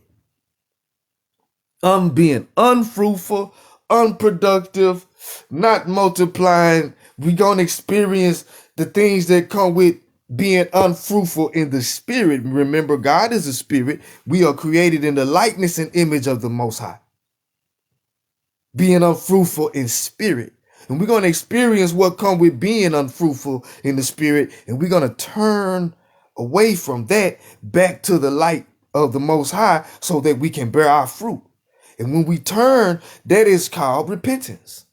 Being unfruitful, unproductive, not multiplying. We're going to experience the things that come with being unfruitful in the spirit. Remember, God is a spirit. We are created in the likeness and image of the Most High. Being unfruitful in spirit. And we're going to experience what comes with being unfruitful in the spirit. And we're going to turn away from that back to the light of the Most High so that we can bear our fruit. And when we turn, that is called repentance.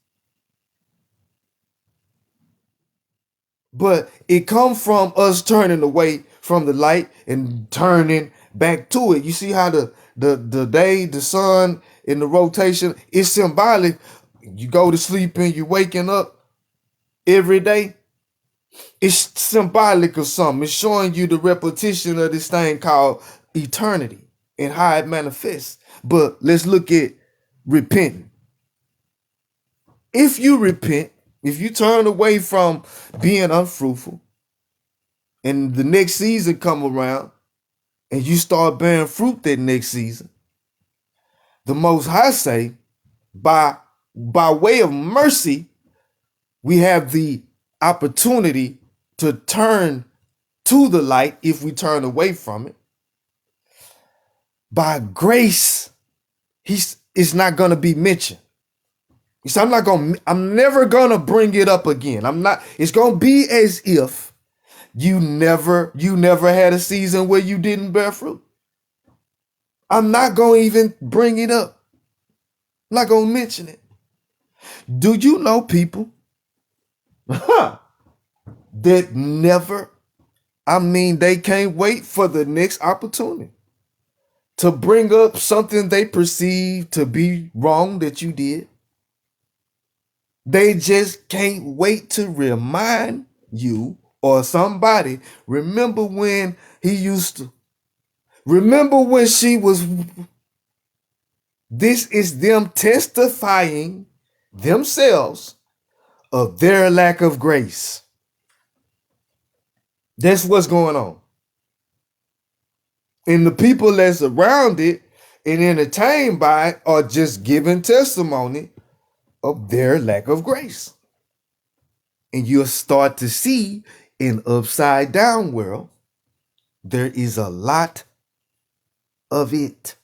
But it comes from us turning away from the light and turning back to it. You see how the day, the sun, in the rotation is symbolic. You go to sleep and you're waking up every day. It's symbolic of something. It's showing you the repetition of this thing called eternity and how it manifests. But let's look at repenting. If you repent, if you turn away from being unfruitful and the next season come around and you start bearing fruit that next season, the Most High say, by way of mercy, we have the opportunity to turn to the light if we turn away from it. By grace, it's not going to be mentioned. So I'm never going to bring it up again. It's going to be as if you never had a season where you didn't bear fruit. I'm not going to even bring it up. I'm not going to mention it. Do you know people that they can't wait for the next opportunity to bring up something they perceive to be wrong that you did? They just can't wait to remind you or somebody, remember when she was. This is them testifying themselves of their lack of grace. That's what's going on. And the people that's around it and entertained by it are just giving testimony of their lack of grace. And you'll start to see in upside down world, there is a lot of it.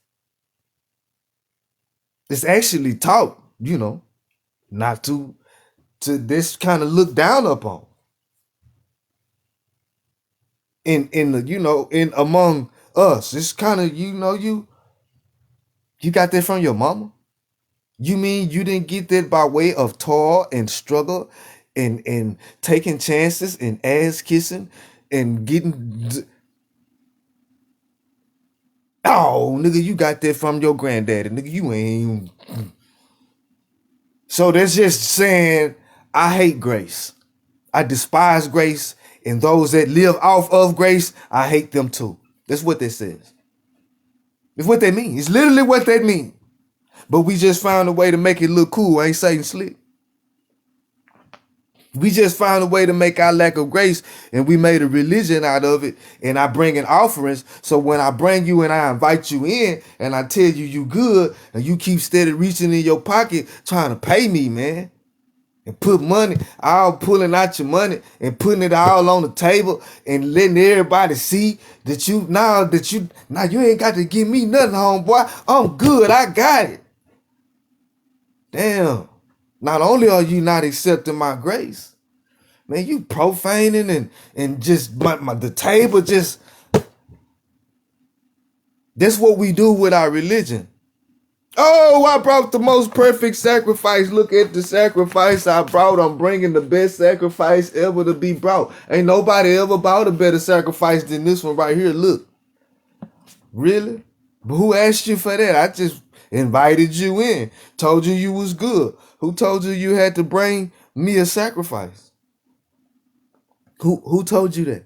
It's actually taught, not to this kind of look down upon. In among us, it's kind of, you got that from your mama? You mean you didn't get that by way of toil and struggle and taking chances and ass kissing and getting. Oh, nigga, you got that from your granddaddy. Nigga, you ain't. So that's just saying I hate grace. I despise grace. And those that live off of grace, I hate them too. That's what that says. It's what they mean. It's literally what they mean. But we just found a way to make it look cool. Ain't Satan slick? We just found a way to make our lack of grace, and we made a religion out of it. And I bring in offerings. So when I bring you and I invite you in and I tell you you good, and you keep steady reaching in your pocket trying to pay me, man, and put money, all pulling out your money and putting it all on the table and letting everybody see that you ain't got to give me nothing, homeboy. I'm good. I got it. Damn. Not only are you not accepting my grace, man, you profaning and just the table just. That's what we do with our religion. Oh, I brought the most perfect sacrifice. Look at the sacrifice I brought. I'm bringing the best sacrifice ever to be brought. Ain't nobody ever brought a better sacrifice than this one right here. Look. Really? But who asked you for that? I just invited you in. Told you you was good. Who told you you had to bring me a sacrifice? Who told you that?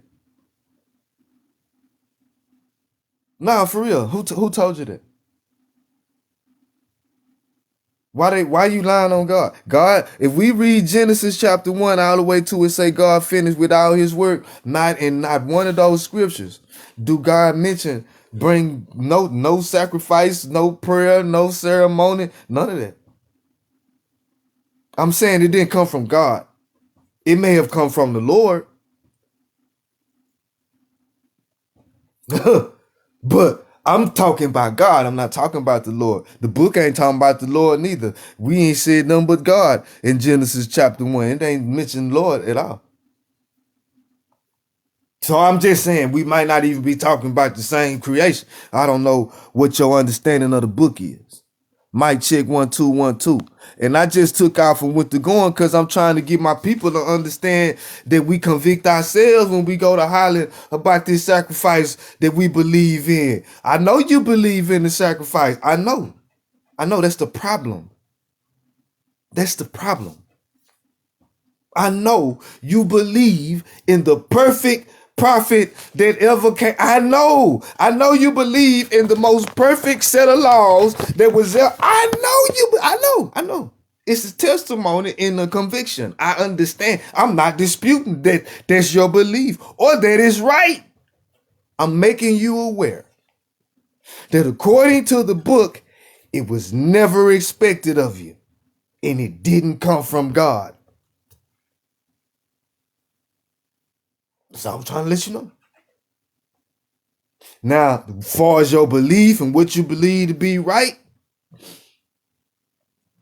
Nah, for real. Who told you that? Why you lying on God? God, if we read Genesis chapter 1 all the way to it, say God finished with all his work, not one of those scriptures do God mention bring no sacrifice, no prayer, no ceremony, none of that. I'm saying it didn't come from God. It may have come from the Lord. But I'm talking about God. I'm not talking about the Lord. The book ain't talking about the Lord neither. We ain't said nothing but God in Genesis chapter 1. It ain't mentioned Lord at all. So I'm just saying we might not even be talking about the same creation. I don't know what your understanding of the book is. Mic check 1 2 1 2. And I just took off and went to going because I'm trying to get my people to understand that we convict ourselves when we go to holler about this sacrifice that we believe in. I know you believe in the sacrifice. I know that's the problem. That's the problem. I know you believe in the perfect prophet that ever came. I know you believe in the most perfect set of laws that was there. I know. It's a testimony in a conviction. I understand. I'm not disputing that that's your belief or that is right. I'm making you aware that according to the book, it was never expected of you and it didn't come from God. So I'm trying to let you know. Now, as far as your belief and what you believe to be right,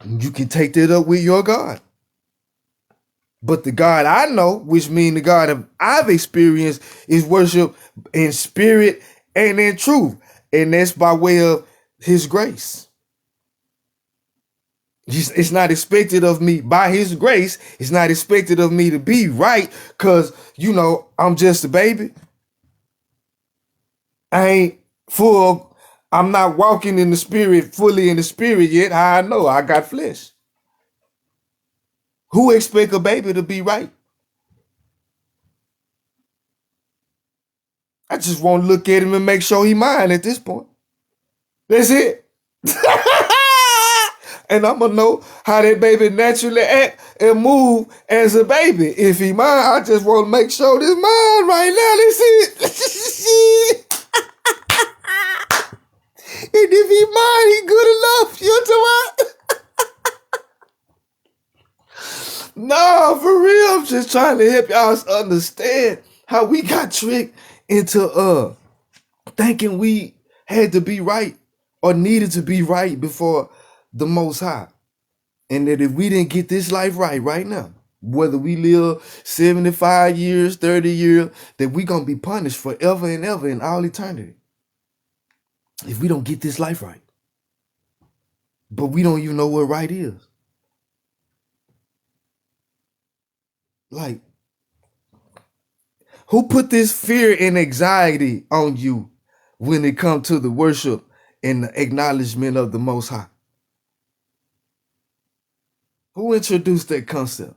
you can take that up with your God. But the God I know, which means the God I've experienced, is worship in spirit and in truth. And that's by way of his grace. It's not expected of me by his grace. It's not expected of me to be right because, I'm just a baby. I ain't full. I'm not walking in the spirit, fully in the spirit yet. How I know? I got flesh. Who expect a baby to be right? I just want to look at him and make sure he mine at this point. That's it. And I'm going to know how that baby naturally act and move as a baby. If he mine, I just want to make sure this mine right now. That's it. And if he mine, he good enough. You know what? No, for real. I'm just trying to help y'all understand how we got tricked into thinking we had to be right or needed to be right before the Most High. And that if we didn't get this life right now, whether we live 75 years, 30 years, that we going to be punished forever and ever in all eternity. If we don't get this life right. But we don't even know what right is. Like, who put this fear and anxiety on you when it comes to the worship and the acknowledgement of the Most High? Who introduced that concept?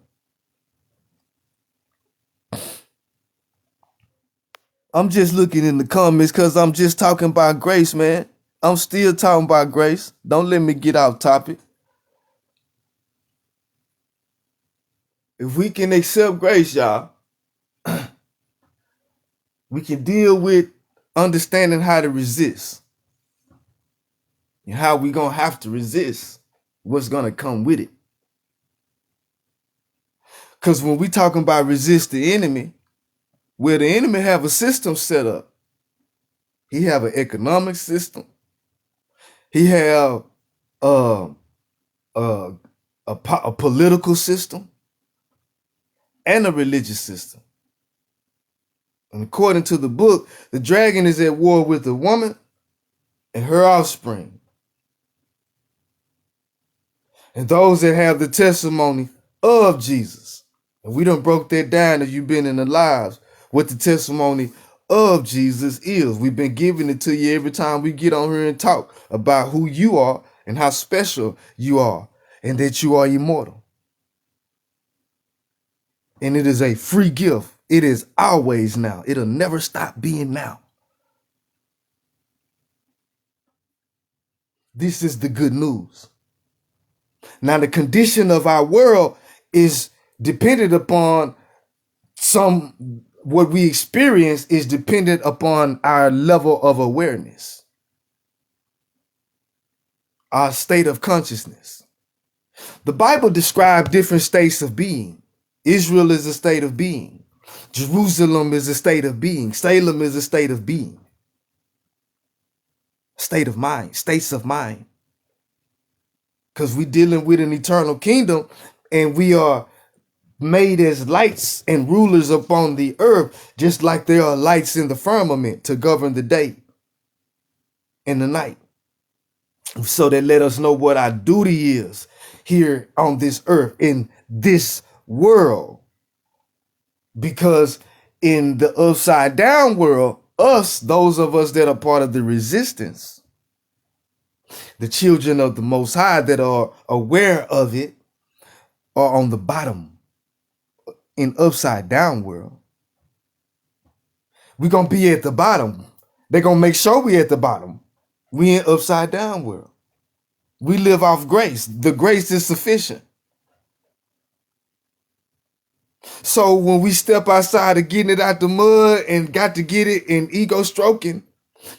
I'm just looking in the comments because I'm just talking about grace, man. I'm still talking about grace. Don't let me get off topic. If we can accept grace, y'all, we can deal with understanding how to resist and how we gonna have to resist what's gonna come with it. Because when we talking about resist the enemy, where the enemy have a system set up, he have an economic system, he have uh, uh, a political system, and a religious system. And according to the book, the dragon is at war with the woman and her offspring. And those that have the testimony of Jesus. And we done broke that down if you've been in the lives, what the testimony of Jesus is. We've been giving it to you every time we get on here and talk about who you are and how special you are and that you are immortal. And it is a free gift. It is always now. It'll never stop being now. This is the good news. Now, the condition of our world is dependent upon what we experience is dependent upon our level of awareness, our state of consciousness. The Bible describes different states of being. Israel is a state of being. Jerusalem is a state of being. Salem is a state of being. State of mind, states of mind. Because we're dealing with an eternal kingdom and we are made as lights and rulers upon the earth, just like there are lights in the firmament to govern the day and the night. So that let us know what our duty is here on this earth, in this world. Because in the upside down world, those of us that are part of the resistance, the children of the Most High that are aware of it, are on the bottom in upside down world. We're going to be at the bottom. They're going to make sure we at the bottom. We in upside down world. We live off grace. The grace is sufficient. So when we step outside of getting it out the mud and got to get it in ego stroking,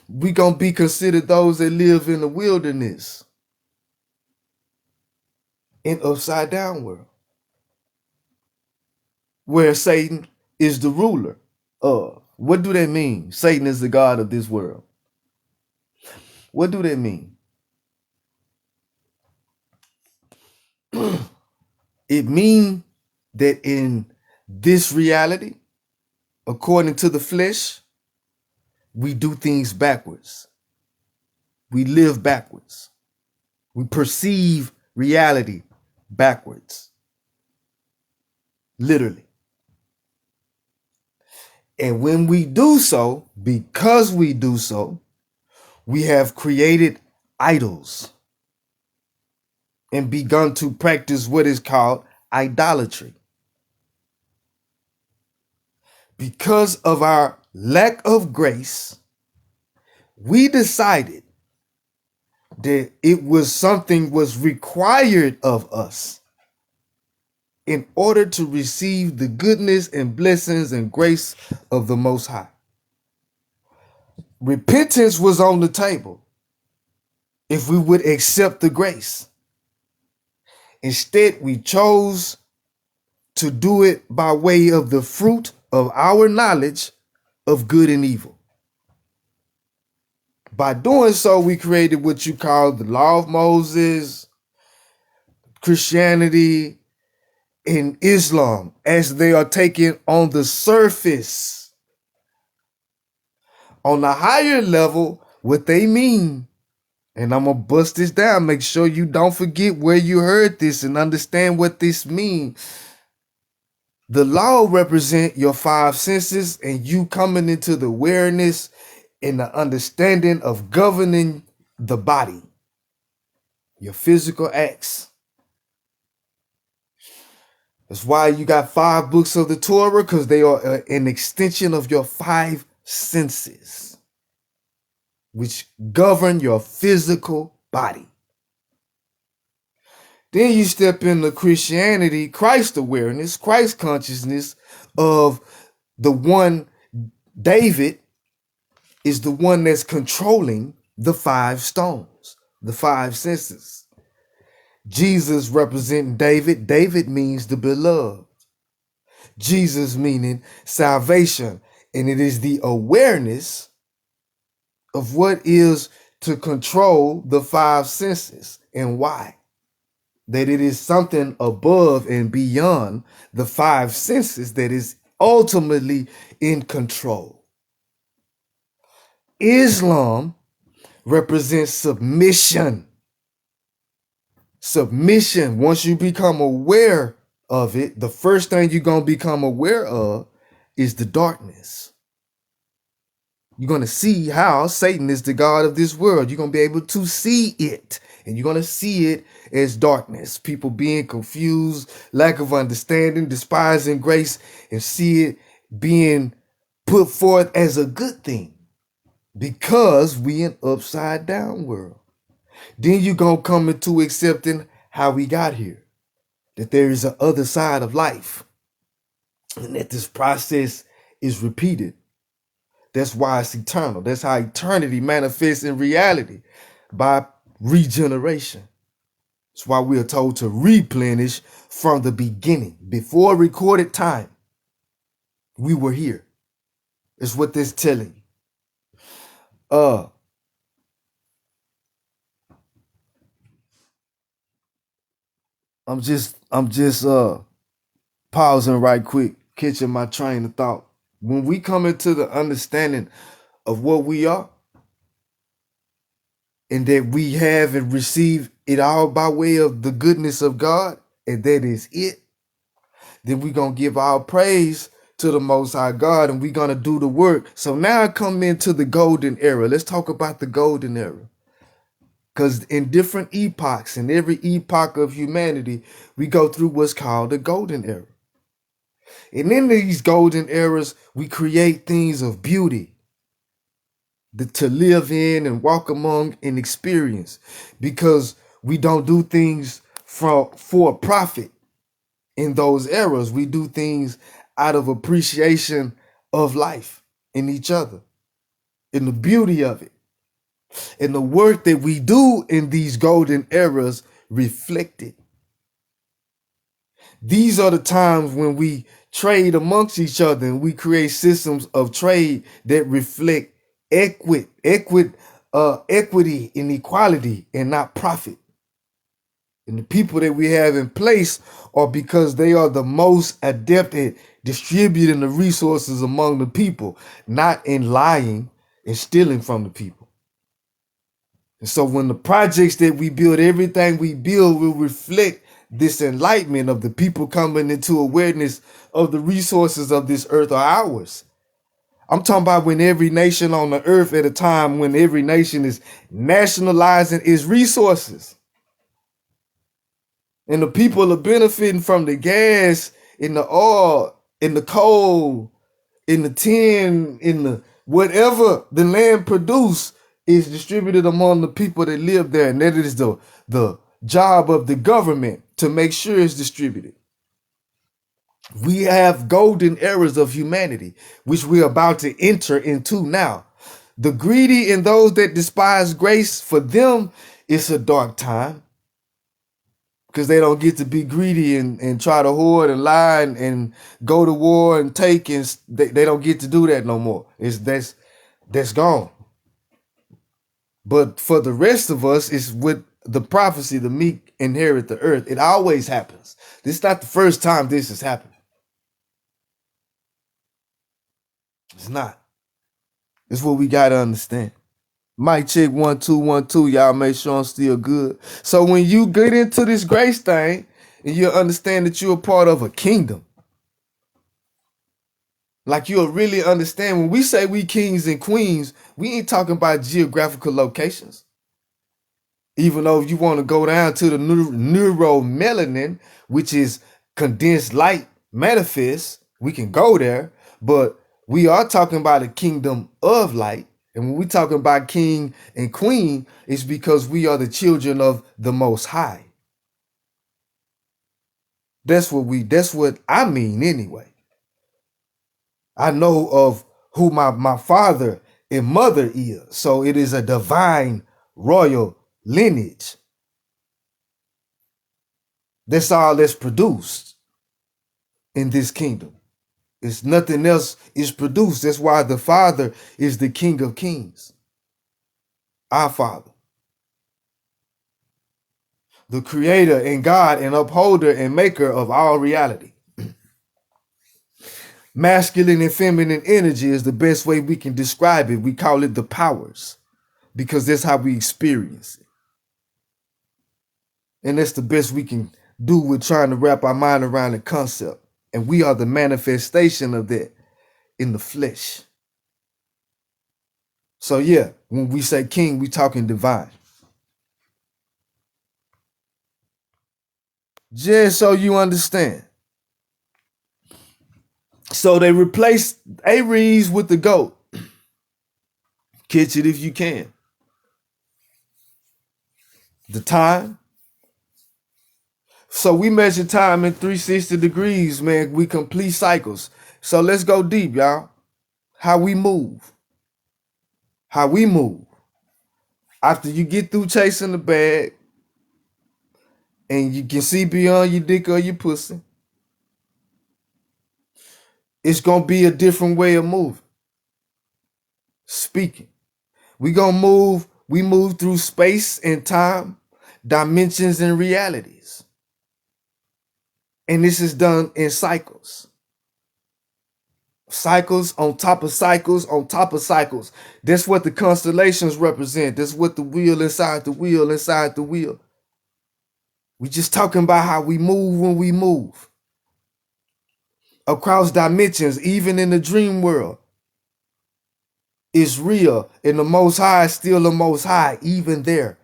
we going to be considered those that live in the wilderness in upside down world, where Satan is the ruler of. What do that mean? Satan is the God of this world. What do that mean? It means that in this reality, according to the flesh, we do things backwards. We live backwards. We perceive reality backwards. Literally. And when we do so, because we do so, we have created idols and begun to practice what is called idolatry. Because of our lack of grace, we decided that it was something was required of us in order to receive the goodness and blessings and grace of the Most High. Repentance was on the table if we would accept the grace. Instead, we chose to do it by way of the fruit of our knowledge of good and evil. By doing so, we created what you call the law of Moses, Christianity, and Islam, as they are taken on the surface. On the higher level, what they mean, and I'm going to bust this down, make sure you don't forget where you heard this and understand what this means. The law represent your five senses and you coming into the awareness and the understanding of governing the body, your physical acts. That's why you got 5 books of the Torah, because they are an extension of your 5 senses, which govern your physical body. Then you step into Christianity, Christ awareness, Christ consciousness of the one. David is the one that's controlling the 5 stones, the 5 senses. Jesus representing David. David means the beloved. Jesus meaning salvation. And it is the awareness of what is to control the 5 senses and why. That it is something above and beyond the 5 senses that is ultimately in control. Islam represents submission. Submission, once you become aware of it, the first thing you're going to become aware of is the darkness. You're going to see how Satan is the God of this world. You're going to be able to see it. And you're going to see it as darkness. People being confused, lack of understanding, despising grace, and see it being put forth as a good thing. Because we in upside down world. Then you're going to come into accepting how we got here. That there is an other side of life. And that this process is repeated. That's why it's eternal. That's how eternity manifests in reality, by regeneration. That's why we are told to replenish from the beginning. Before recorded time, we were here. It's what this telling you. I'm just pausing right quick, catching my train of thought. When we come into the understanding of what we are, and that we have and receive it all by way of the goodness of God, and that is it, then we're going to give our praise to the Most High God, and we're going to do the work. So now I come into the golden era. Let's talk about the golden era. Because in different epochs, in every epoch of humanity, we go through what's called the golden era. And in these golden eras, we create things of beauty to live in and walk among and experience, because we don't do things for profit. In those eras, we do things out of appreciation of life and each other and the beauty of it. And the work that we do in these golden eras reflect it. These are the times when we trade amongst each other and we create systems of trade that reflect equity and equality, and not profit. And the people that we have in place are because they are the most adept at distributing the resources among the people, not in lying and stealing from the people. And so when the projects that we build, everything we build will reflect this enlightenment of the people coming into awareness of the resources of this earth are ours. I'm talking about when every nation on the earth, at a time when every nation is nationalizing its resources. And the people are benefiting from the gas, in the oil, in the coal, in the tin, in the whatever the land produce is distributed among the people that live there. And that is the job of the government to make sure it's distributed. We have golden eras of humanity, which we're about to enter into now. The greedy and those that despise grace, for them, it's a dark time. Because they don't get to be greedy and try to hoard and lie and go to war and take, and they don't get to do that no more. That's gone. But for the rest of us, it's with the prophecy, the meek inherit the earth. It always happens. This is not the first time this has happened. It's not. It's what we got to understand. Mic check 1 2 1 2. Y'all make sure I'm still good. So when you get into this grace thing and you understand that you're a part of a kingdom, Like you'll really understand when we say we kings and queens, we ain't talking about geographical locations. Even though if you want to go down to the neuromelanin, which is condensed light manifest, we can go there. But we are talking about a kingdom of light. And when we talking about king and queen, it's because we are the children of the Most High. That's what I mean anyway. I know of who my father and mother is. So it is a divine royal lineage. That's all that's produced in this kingdom. It's nothing else is produced. That's why the Father is the King of Kings. Our Father. The creator and God and upholder and maker of all reality. Masculine and feminine energy is the best way we can describe it. We call it the powers because that's how we experience it. And that's the best we can do with trying to wrap our mind around the concept. And we are the manifestation of that in the flesh. So yeah, when we say king, we talking divine. Just so you understand. So they replaced Aries with the goat. Catch it if you can. The time. So we measure time in 360 degrees, man. We complete cycles. So let's go deep, y'all. How we move. How we move. After you get through chasing the bag and you can see beyond your dick or your pussy, it's going to be a different way of moving. Speaking. We move through space and time, dimensions and realities. And this is done in cycles. Cycles on top of cycles on top of cycles. That's what the constellations represent. That's what the wheel inside the wheel inside the wheel. We just talking about how we move when we move. Across dimensions, even in the dream world. It's real. And the Most High is still the Most High, even there.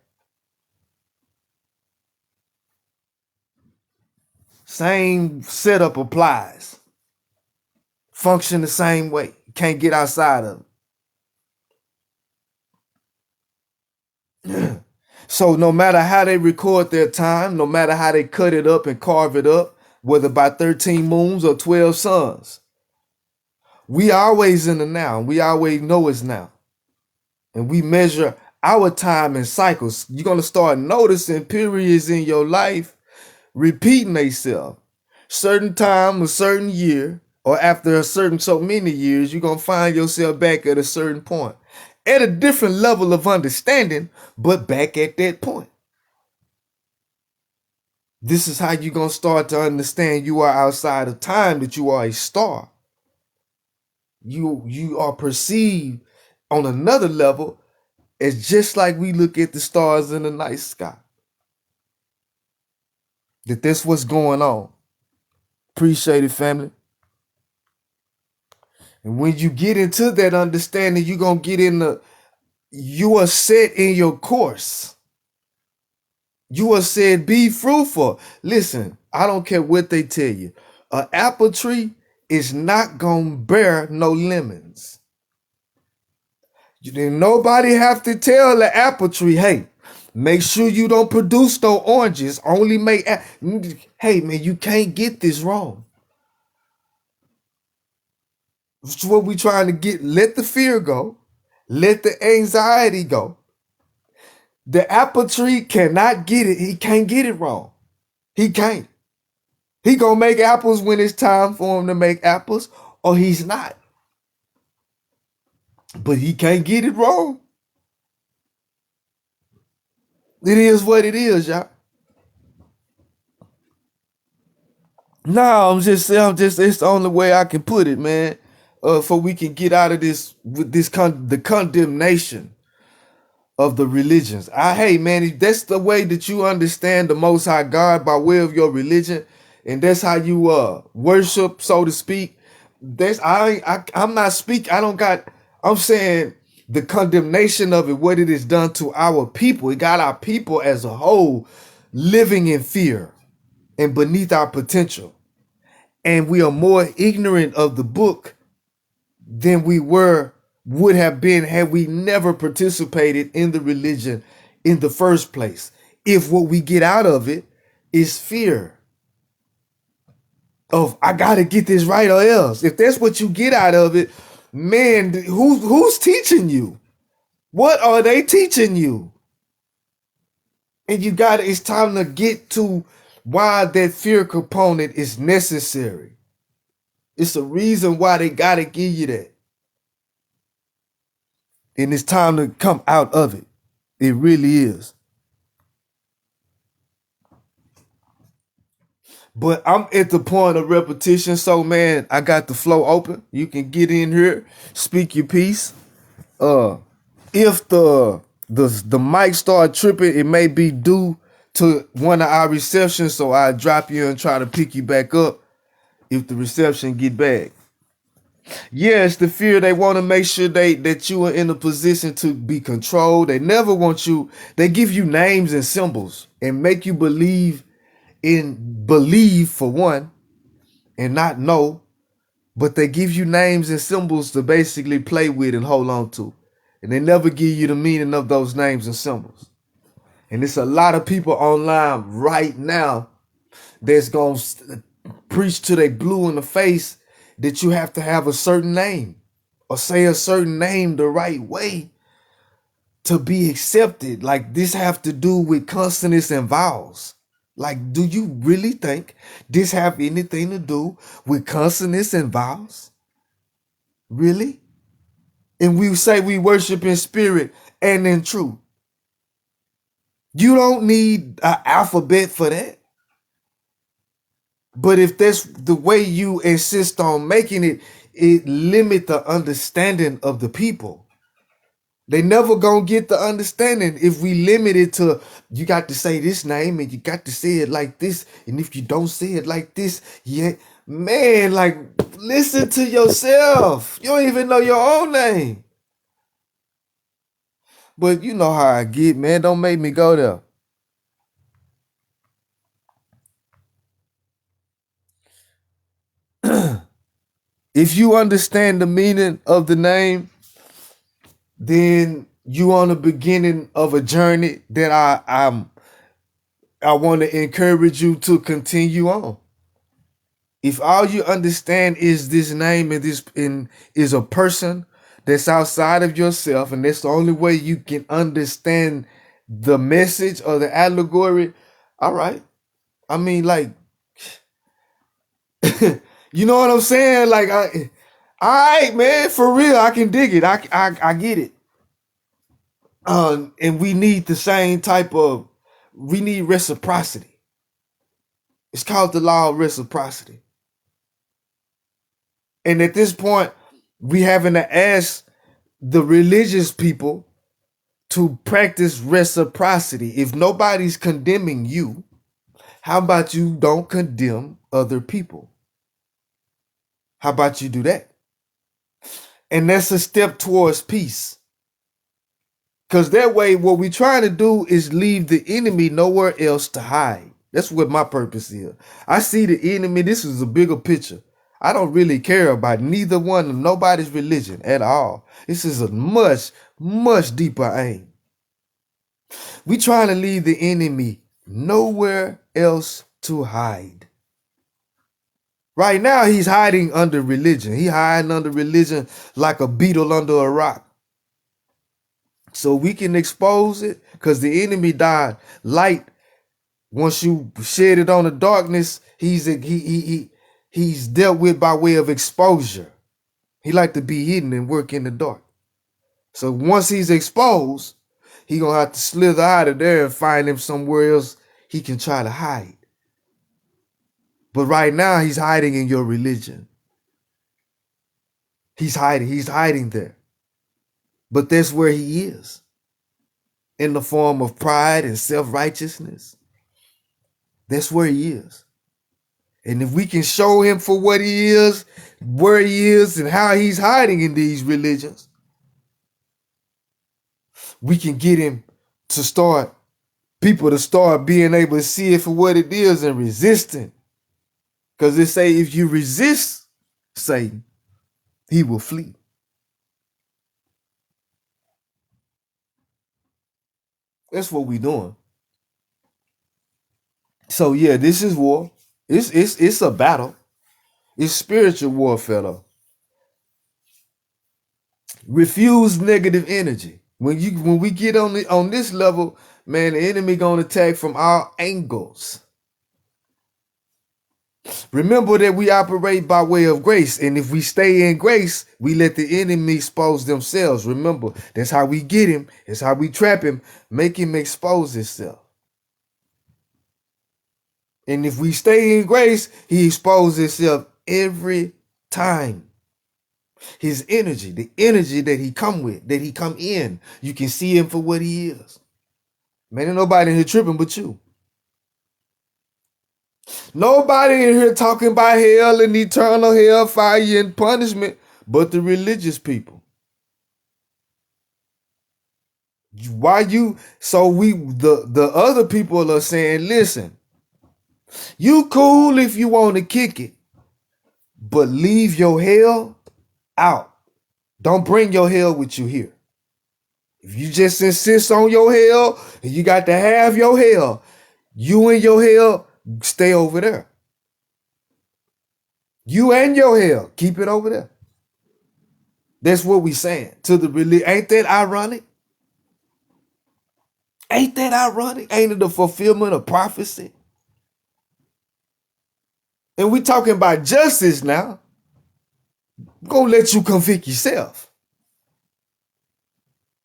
Same setup applies. Function the same way. Can't get outside of it. So no matter how they record their time, no matter how they cut it up and carve it up, whether by 13 moons or 12 suns, we always in the now. We always know it's now. And we measure our time in cycles. You're going to start noticing periods in your life repeating themselves. Certain time, a certain year, or after a certain so many years, you're going to find yourself back at a certain point. At a different level of understanding, but back at that point. This is how you're going to start to understand you are outside of time, that you are a star. You are perceived on another level as just like we look at the stars in the night sky. That's what's going on. Appreciate it, family. And when you get into that understanding, you're going to you are set in your course. You are said, be fruitful. Listen, I don't care what they tell you. An apple tree is not going to bear no lemons. You didn't nobody have to tell the apple tree, hey, make sure you don't produce no oranges. Only make, hey, man, you can't get this wrong. That's what we trying to get. Let the fear go. Let the anxiety go. The apple tree cannot get it. He can't get it wrong. He can't. He gonna make apples when it's time for him to make apples, or he's not. But he can't get it wrong. It is what it is, y'all. No, it's the only way I can put it, man. For we can get out of this with the condemnation of the religions. Hey, man, if that's the way that you understand the Most High God by way of your religion, and that's how you worship, so to speak, I'm not speaking. I don't got. I'm saying the condemnation of it, what it has done to our people. It got our people as a whole living in fear and beneath our potential, and we are more ignorant of the book than we would have been had we never participated in the religion in the first place. If what we get out of it is fear of I gotta get this right or else. If that's what you get out of it, man, who's teaching you? What are they teaching you? And it's time to get to why that fear component is necessary. It's a reason why they gotta give you that. And it's time to come out of it. It really is. But I'm at the point of repetition. So man, I got the flow open. You can get in here, speak your piece. If the mic start tripping, it may be due to one of our receptions. So I drop you and try to pick you back up if the reception get bad. Yes, the fear, they want to make sure that you are in a position to be controlled. They never want you. They give you names and symbols and make you believe for one and not know, but they give you names and symbols to basically play with and hold on to. And they never give you the meaning of those names and symbols. And it's a lot of people online right now that's going to preach to they blue in the face that you have to have a certain name or say a certain name the right way to be accepted. Like this have to do with consonants and vowels. Like, do you really think this have anything to do with consonants and vowels? Really? And we say we worship in spirit and in truth. You don't need an alphabet for that. But if that's the way you insist on making it, it limit the understanding of the people. They never gonna get the understanding if we limit it to you got to say this name and you got to say it like this. And if you don't say it like this, yeah, man, like listen to yourself. You don't even know your own name. But you know how I get, man. Don't make me go there. If you understand the meaning of the name, then you on the beginning of a journey that I want to encourage you to continue on. If all you understand is this name and is a person that's outside of yourself, and that's the only way you can understand the message or the allegory, all right. I mean, like, you know what I'm saying? Like, all right, man, for real, I can dig it. I get it. And we need the same type of, we need reciprocity. It's called the law of reciprocity. And at this point, we having to ask the religious people to practice reciprocity. If nobody's condemning you, how about you don't condemn other people? How about you do that? And that's a step towards peace. Because that way, what we're trying to do is leave the enemy nowhere else to hide. That's what my purpose is. I see the enemy. This is a bigger picture. I don't really care about neither one of nobody's religion at all. This is a much, much deeper aim. We trying to leave the enemy nowhere else to hide. Right now, he's hiding under religion. He hiding under religion like a beetle under a rock. So we can expose it because the enemy died. Light, once you shed it on the darkness, he's dealt with by way of exposure. He like to be hidden and work in the dark. So once he's exposed, he gonna have to slither out of there and find him somewhere else he can try to hide. But right now he's hiding in your religion. He's hiding there. But that's where he is. In the form of pride and self-righteousness. That's where he is. And if we can show him for what he is, where he is, and how he's hiding in these religions, we can get him to start, people to start being able to see it for what it is and resisting. Because they say if you resist Satan, he will flee. That's what we doing. So yeah, this is war. It's a battle. It's spiritual warfare though. Refuse negative energy. When we get on this level, man, the enemy gonna attack from all angles. Remember that we operate by way of grace, and if we stay in grace, we let the enemy expose themselves. Remember, that's how we get him. That's how we trap him, make him expose himself. And if we stay in grace, he exposes himself every time. His energy, the energy that he come with, that he come in, you can see him for what he is. Man, ain't nobody in here tripping but you. Nobody in here talking about hell and eternal hellfire and punishment but the religious people. Why you? So the other people are saying, listen, you cool if you want to kick it, but leave your hell out. Don't bring your hell with you here. If you just insist on your hell and you got to have your hell, you and your hell stay over there. You and your hell, keep it over there. That's what we saying to the religion. Ain't that ironic? Ain't that ironic? Ain't it the fulfillment of prophecy? And we talking about justice now. I'm gonna let you convict yourself.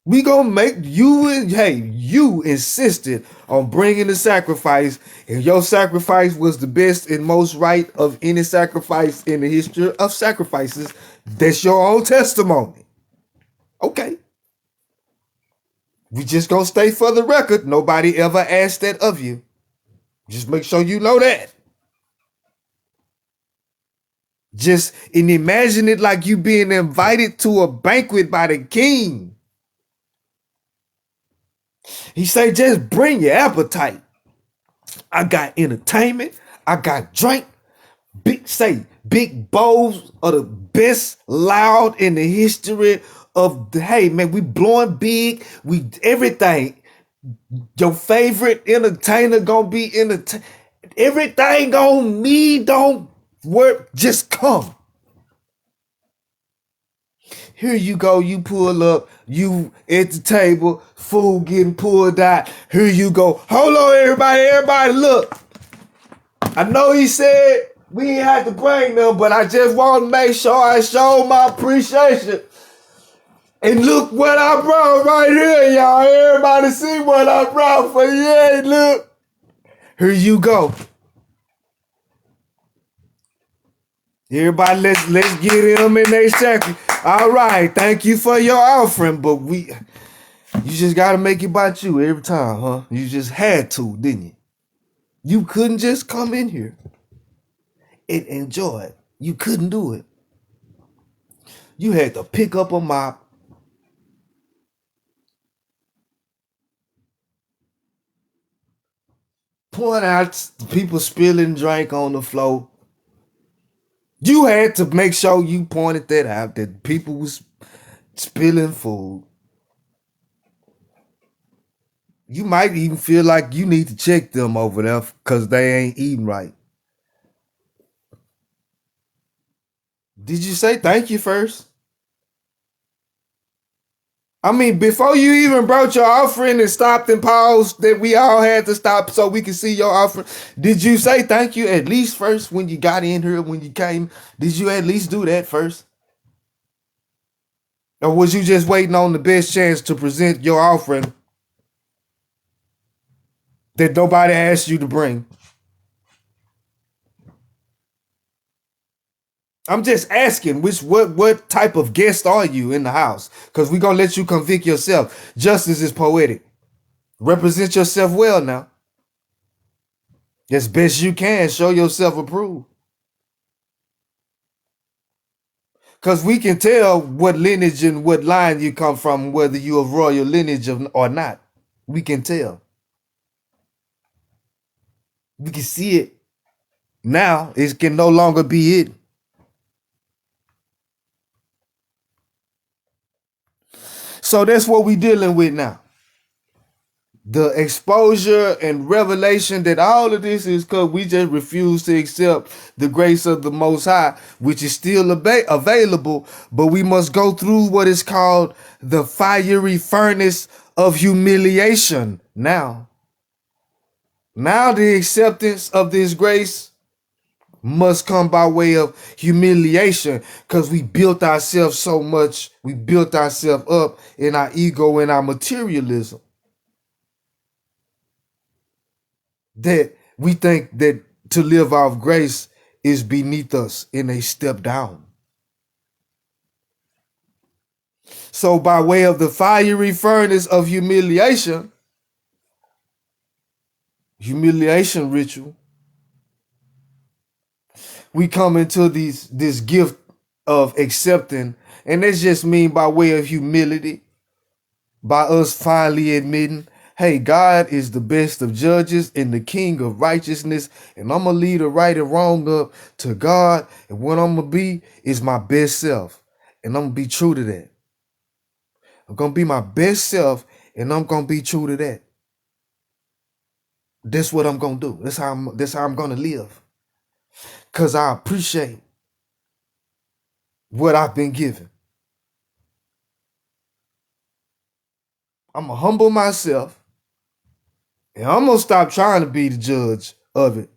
We gonna make you, and you insisted on bringing the sacrifice, and your sacrifice was the best and most right of any sacrifice in the history of sacrifices. That's your own testimony. Okay. We just gonna stay for the record. Nobody ever asked that of you. Just make sure you know that. Just and imagine it like you being invited to a banquet by the king. He say, just bring your appetite. I got entertainment. I got drink. Big bowls are the best loud in the history of the, hey man, we blowing big. We everything. Your favorite entertainer gonna be entertain. Everything on me don't work. Just come. Here you go, you pull up, you at the table, food getting pulled out. Here you go. Hold on, everybody, look. I know he said we ain't have to bring them, but I just want to make sure I show my appreciation. And look what I brought right here, y'all. Everybody see what I brought for you. Hey, look. Here you go. Everybody, let's get them in their second. All right, thank you for your offering, but you just gotta make it about you every time, huh? You just had to, didn't you? You couldn't just come in here and enjoy it. You couldn't do it. You had to pick up a mop, point out people spilling drink on the floor. You had to make sure you pointed that out, that people was spilling food. You might even feel like you need to check them over there because they ain't eating right. Did you say thank you first? I mean, before you even brought your offering and stopped and paused, that we all had to stop so we could see your offering, did you say thank you at least first when you got in here, when you came? Did you at least do that first? Or was you just waiting on the best chance to present your offering that nobody asked you to bring? I'm just asking, what type of guest are you in the house? Because we're going to let you convict yourself. Justice is poetic. Represent yourself well now. As best you can, show yourself approved. Because we can tell what lineage and what line you come from, whether you're of royal lineage or not. We can tell. We can see it now. It can no longer be it. So that's what we dealing with now. The exposure and revelation that all of this is because we just refuse to accept the grace of the Most High, which is still available, but we must go through what is called the fiery furnace of humiliation now. Now the acceptance of this grace must come by way of humiliation because we built ourselves so much. We built ourselves up in our ego and our materialism that we think that to live off grace is beneath us and a step down. So by way of the fiery furnace of humiliation ritual, we come into this gift of accepting, and that's just mean by way of humility, by us finally admitting, hey, God is the best of judges and the king of righteousness, and I'm going to leave the right and wrong up to God, and what I'm going to be is my best self, and I'm going to be true to that. I'm going to be my best self, and I'm going to be true to that. That's what I'm going to do. That's how I'm going to live, because I appreciate what I've been given. I'm going to humble myself, and I'm going to stop trying to be the judge of it.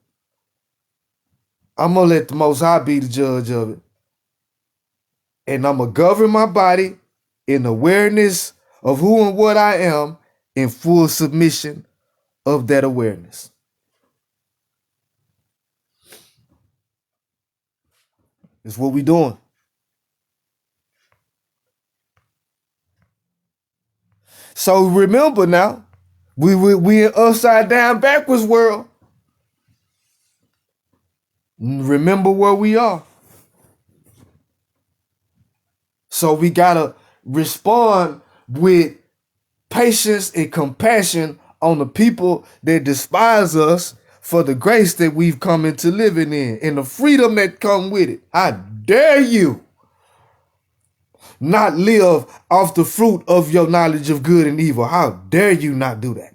I'm going to let the Most High be the judge of it. And I'm going to govern my body in awareness of who and what I am, in full submission of that awareness. That's what we doing. So remember now, we in upside down backwards world. Remember where we are. So we gotta respond with patience and compassion on the people that despise us for the grace that we've come into living in and the freedom that come with it. How dare you not live off the fruit of your knowledge of good and evil? How dare you not do that?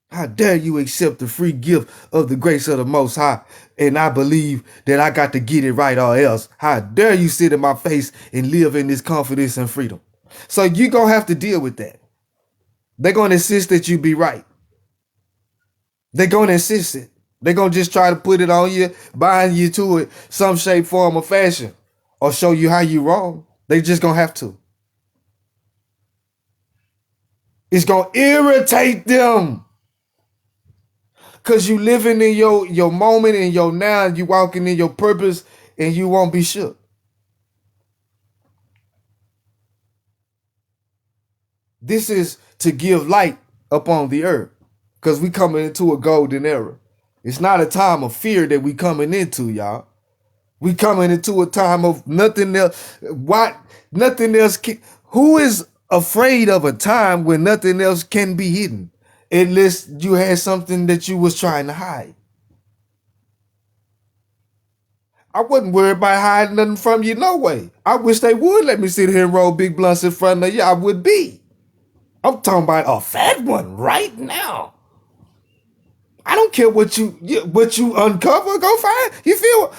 How dare you accept the free gift of the grace of the Most High and I believe that I got to get it right or else? How dare you sit in my face and live in this confidence and freedom? So you're going to have to deal with that. They're going to insist that you be right. They're going to insist it. They're going to just try to put it on you, bind you to it, some shape, form, or fashion, or show you how you wrong. They just going to have to. It's going to irritate them. Because you living in your moment and your now, you walking in your purpose, and you won't be shook. This is to give light upon the earth. Because we coming into a golden era. It's not a time of fear that we coming into, y'all. We coming into a time of nothing else. Nothing else can. Who is afraid of a time when nothing else can be hidden? Unless you had something that you was trying to hide. I wasn't worried about hiding nothing from you, no way. I wish they would let me sit here and roll big blunts in front of you. I would be. I'm talking about a fat one right now. I don't care what you uncover, go find. You feel?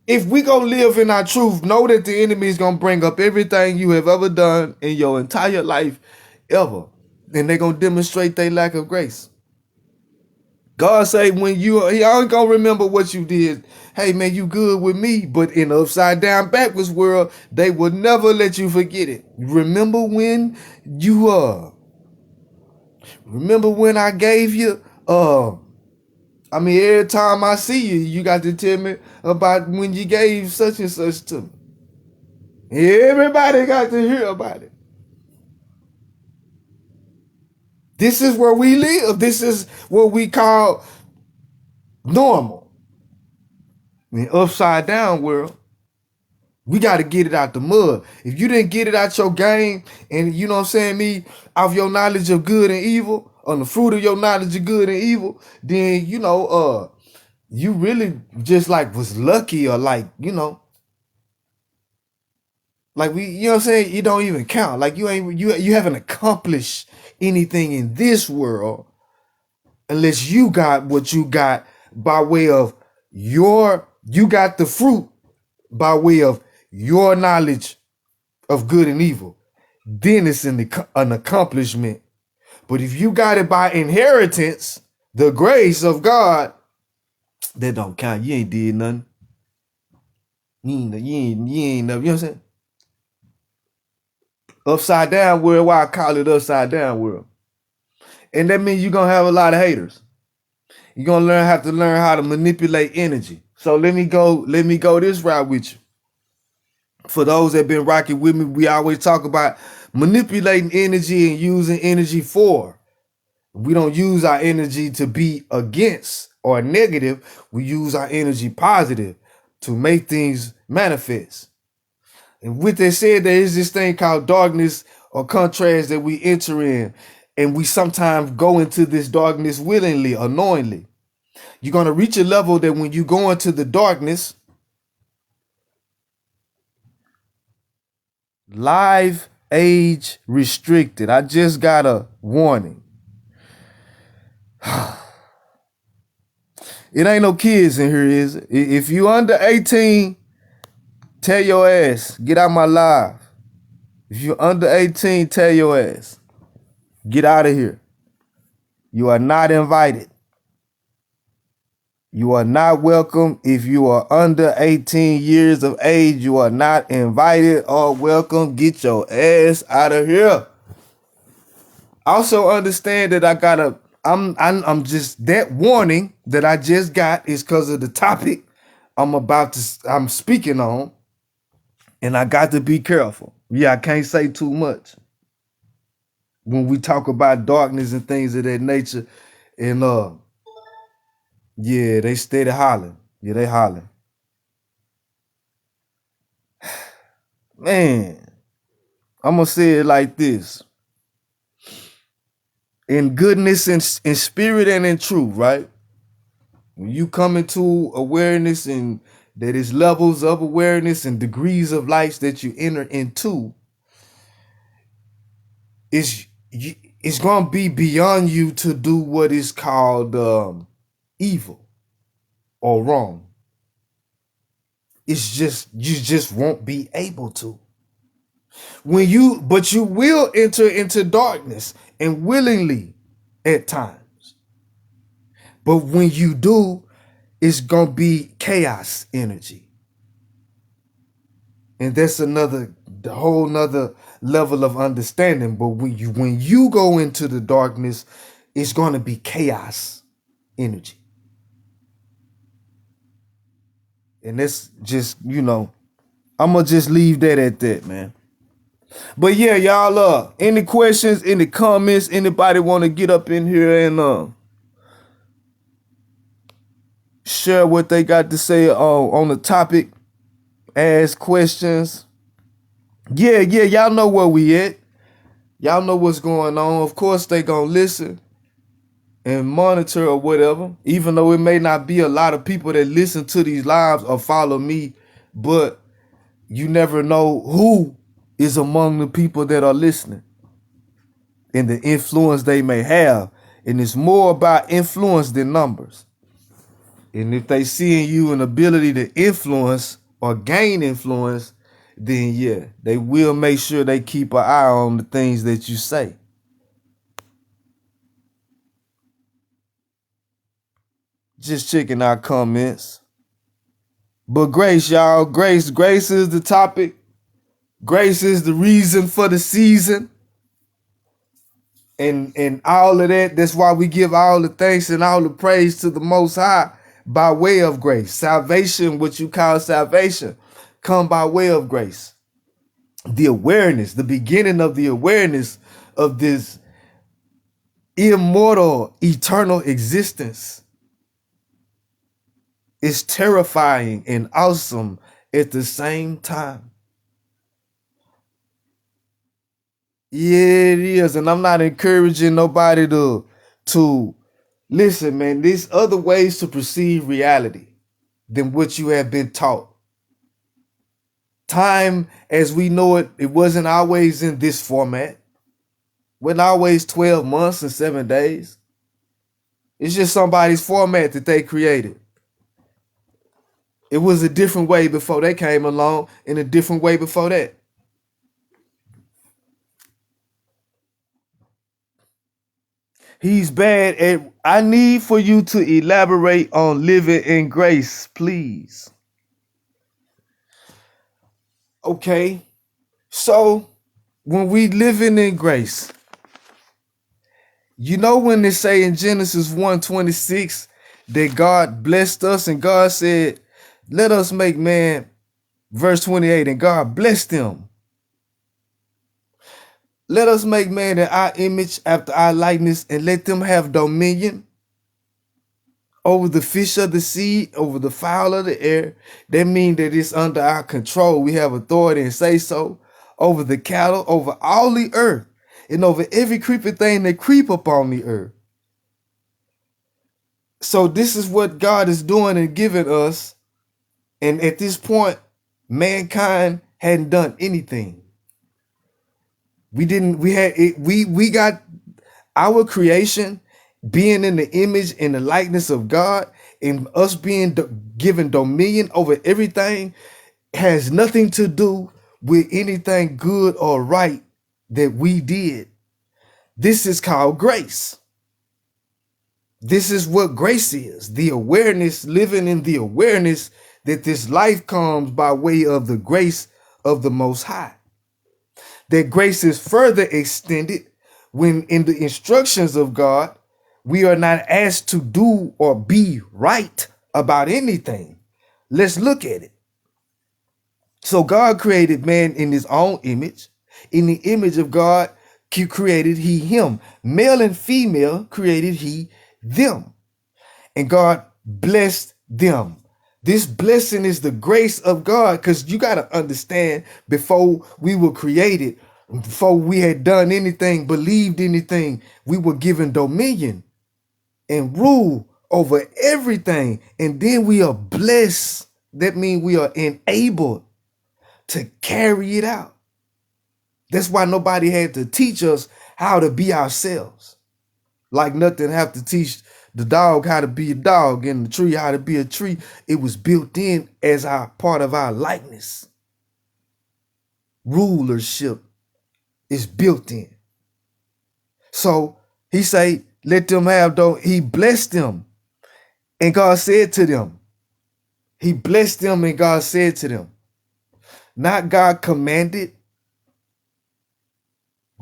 If we gonna live in our truth, know that the enemy is gonna bring up everything you have ever done in your entire life, ever. And they're gonna demonstrate their lack of grace. God say when he ain't gonna remember what you did. Hey man, you good with me, but in the upside down backwards world, they will never let you forget it. Remember when you remember when I gave you every time I see you, you got to tell me about when you gave such and such to me. Everybody got to hear about it. This is where we live. This is what we call normal. In upside down world, we got to get it out the mud. If you didn't get it out your game, and you know what I'm saying, me, off your knowledge of good and evil, on the fruit of your knowledge of good and evil, then you really just like was lucky, or like, like you know what I'm saying, you don't even count. Like you haven't accomplished anything in this world unless you got what you got by way of you got the fruit by way of your knowledge of good and evil. Then it's an accomplishment. But if you got it by inheritance, the grace of God, that don't count. You ain't did nothing. You ain't you know what I'm saying? Upside down world, why I call it upside down world. And that means you're gonna have a lot of haters. You're gonna have to learn how to manipulate energy. So let me go this route with you. For those that been rocking with me, we always talk about manipulating energy and using energy for. We don't use our energy to be against or negative. We use our energy positive to make things manifest. And with that said, there is this thing called darkness or contrast that we enter in. And we sometimes go into this darkness willingly or knowingly. You're going to reach a level that when you go into the darkness, live age restricted. I just got a warning. It ain't no kids in here, is it? If you under 18, tell your ass, get out my live. If you under 18, tell your ass, get out of here. You are not invited. You are not welcome. If you are under 18 years of age, you are not invited or welcome. Get your ass out of here. Also understand that I'm just, that warning that I just got is because of the topic I'm speaking on, and I got to be careful. Yeah, I can't say too much when we talk about darkness and things of that nature. And yeah, they steady hollering. Yeah, they hollering. Man, I'm gonna say it like this. In goodness and in spirit and in truth, right? When you come into awareness, and that is levels of awareness and degrees of lights that you enter into, it's going to be beyond you to do what is called evil or wrong. It's just, you just won't be able to. But you will enter into darkness, and willingly at times. But when you do, it's going to be chaos energy. And that's the whole nother level of understanding. But when you go into the darkness, it's going to be chaos energy. And that's just, I'm going to just leave that at that, man. But yeah, y'all, any questions, any comments, anybody want to get up in here and share what they got to say on the topic, ask questions. Yeah, y'all know where we at. Y'all know what's going on. Of course, they gonna listen and monitor or whatever, even though it may not be a lot of people that listen to these lives or follow me, but you never know who is among the people that are listening and the influence they may have. And it's more about influence than numbers. And if they see in you an ability to influence or gain influence, then yeah, they will make sure they keep an eye on the things that you say. Just checking our comments. But grace, y'all, grace is the topic. Grace is the reason for the season. And all of that, that's why we give all the thanks and all the praise to the Most High by way of grace. Salvation, what you call salvation, come by way of grace. The awareness, the beginning of the awareness of this immortal, eternal existence is terrifying and awesome at the same time. Yeah, it is. And I'm not encouraging nobody to listen, man. There's other ways to perceive reality than what you have been taught. Time as we know it, it wasn't always in this format. Wasn't always 12 months and 7 days. It's just somebody's format that they created. It was a different way before they came along and a different way before that. He's bad at, I need for you to elaborate on living in grace, please. Okay. So when we living in grace, you know when they say in Genesis 1:26 that God blessed us and God said, let us make man, verse 28, and God blessed them. Let us make man in our image after our likeness and let them have dominion over the fish of the sea, over the fowl of the air. That means that it's under our control. We have authority and say so over the cattle, over all the earth, and over every creeping thing that creep upon the earth. So this is what God is doing and giving us. And at this point, mankind hadn't done anything. We got our creation being in the image and the likeness of God and us being given dominion over everything has nothing to do with anything good or right that we did. This is called grace. This is what grace is. The awareness, living in the awareness that this life comes by way of the grace of the Most High. That grace is further extended when in the instructions of God, we are not asked to do or be right about anything. Let's look at it. So God created man in his own image. In the image of God, created he him. Male and female created he them. And God blessed them. This blessing is the grace of God, because you got to understand, before we were created, before we had done anything, believed anything, we were given dominion and rule over everything. And then we are blessed. That means we are enabled to carry it out. That's why nobody had to teach us how to be ourselves. Like nothing have to teach the dog how to be a dog and the tree how to be a tree. It was built in as our part of our likeness. Rulership is built in. So he say, let them have, he blessed them. And God said to them, he blessed them and God said to them, not God commanded,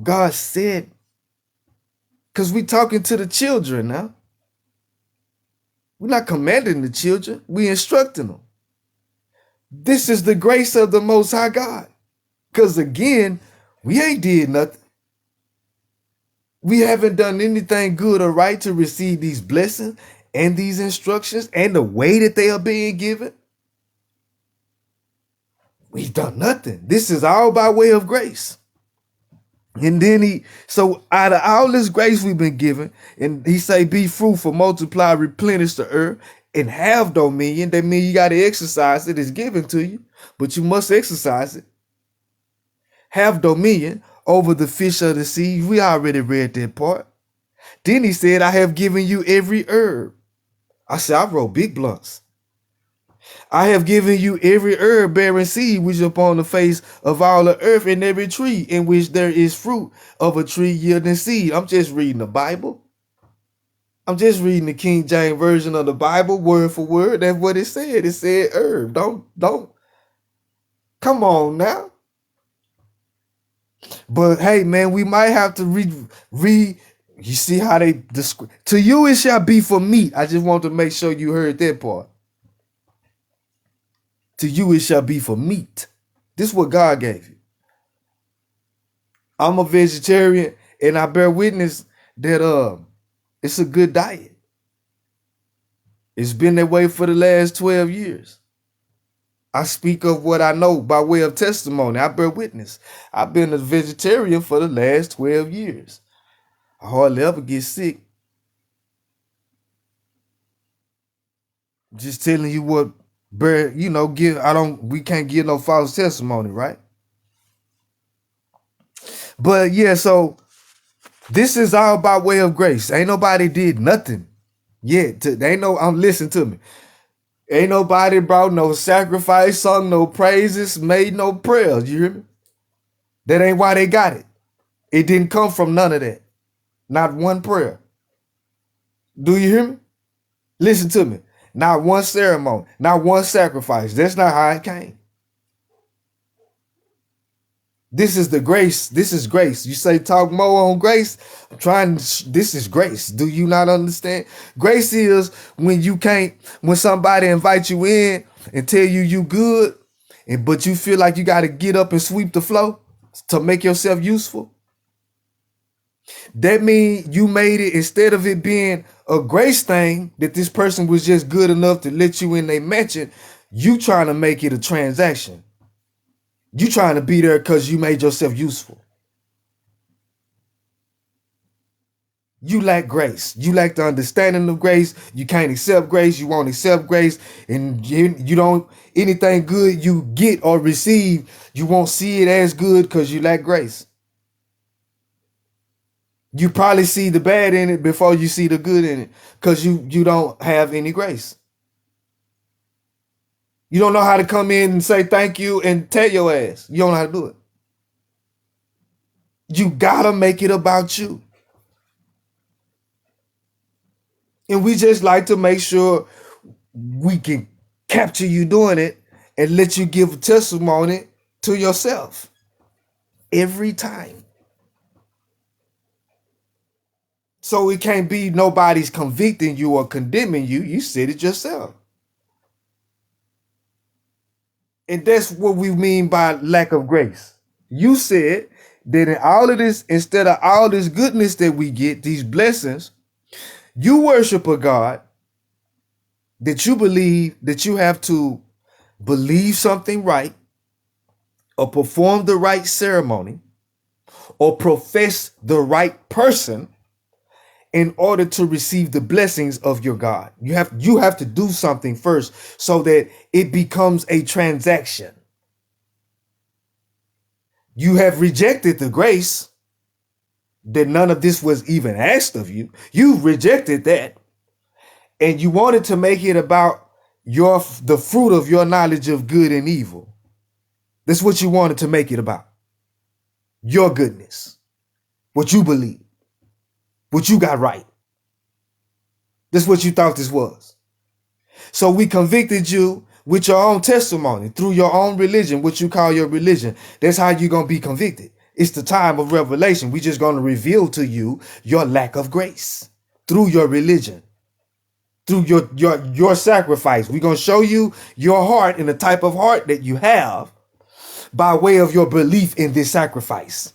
God said, because we talking to the children now. We're not commanding the children, we instructing them. This is the grace of the Most High God. Because again, we ain't did nothing. We haven't done anything good or right to receive these blessings and these instructions and the way that they are being given. We've done nothing. This is all by way of grace. And then so out of all this grace we've been given, and he say, be fruitful, multiply, replenish the earth, and have dominion. That means you got to exercise it. It's given to you, but you must exercise it. Have dominion over the fish of the sea. We already read that part. Then he said, I have given you every herb. I said, I wrote big blunts. I have given you every herb bearing seed which is upon the face of all the earth, and every tree in which there is fruit of a tree yielding seed. I'm just reading the Bible. I'm just reading the King James version of the Bible, word for word. That's what it said. It said herb. Don't. Come on now. But hey, man, we might have to read. You see how they describe. To you it shall be for meat. I just want to make sure you heard that part. To you it shall be for meat. This is what God gave you. I'm a vegetarian, and I bear witness that it's a good diet. It's been that way for the last 12 years. I speak of what I know by way of testimony. I bear witness. I've been a vegetarian for the last 12 years. I hardly ever get sick. Just telling you what bear, we can't give no false testimony, right? But yeah, so this is all by way of grace. Ain't nobody did nothing yet. Listen to me. Ain't nobody brought no sacrifice, sung no praises, made no prayers. You hear me? That ain't why they got it. It didn't come from none of that. Not one prayer. Do you hear me? Listen to me. Not one ceremony, not one sacrifice. That's not how it came. This is the grace. This is grace. You say talk more on grace. This is grace. Do you not understand? Grace is when somebody invites you in and tell you good, but you feel like you got to get up and sweep the floor to make yourself useful. That means you made it, instead of it being a grace thing that this person was just good enough to let you in their mansion, you trying to make it a transaction. You trying to be there because you made yourself useful. You lack grace. You lack the understanding of grace. You can't accept grace. You won't accept grace. And you don't, anything good you get or receive, you won't see it as good because you lack grace. You probably see the bad in it before you see the good in it because you don't have any grace. You don't know how to come in and say thank you and tell your ass. You don't know how to do it. You gotta make it about you. And we just like to make sure we can capture you doing it and let you give a testimony to yourself every time. So it can't be nobody's convicting you or condemning you. You said it yourself. And that's what we mean by lack of grace. You said that in all of this, instead of all this goodness that we get, these blessings, you worship a God that you believe that you have to believe something right, or perform the right ceremony, or profess the right person in order to receive the blessings of your God. You have to do something first so that it becomes a transaction. You have rejected the grace that none of this was even asked of you. You rejected that, and you wanted to make it about the fruit of your knowledge of good and evil. That's what you wanted to make it about. Your goodness, what you believe, what you got right. That's what you thought this was. So we convicted you with your own testimony through your own religion, what you call your religion. That's how you're going to be convicted. It's the time of revelation. We're just going to reveal to you your lack of grace through your religion, through your sacrifice. We're going to show you your heart and the type of heart that you have by way of your belief in this sacrifice,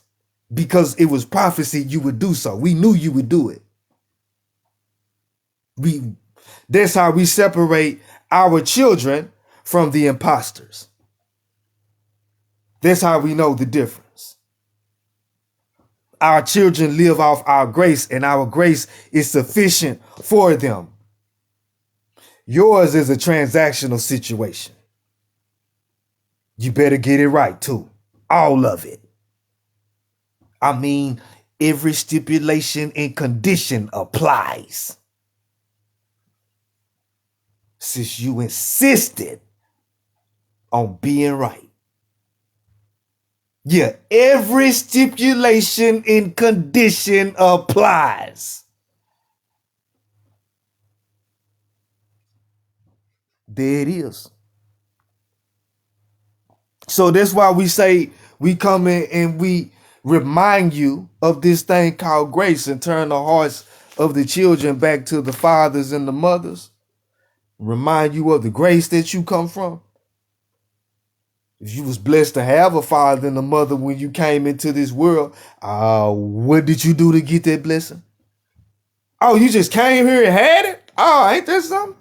because it was prophecy you would do so. We knew you would do it. That's how we separate our children from the imposters. That's how we know the difference. Our children live off our grace, and our grace is sufficient for them. Yours is a transactional situation. You better get it right too. All of it. I mean, every stipulation and condition applies. Since you insisted on being right. Yeah, every stipulation and condition applies. There it is. So that's why we say we come in and we remind you of this thing called grace and turn the hearts of the children back to the fathers and the mothers. Remind you of the grace that you come from. If you was blessed to have a father and a mother when you came into this world, what did you do to get that blessing? Oh, you just came here and had it? Oh, ain't that something?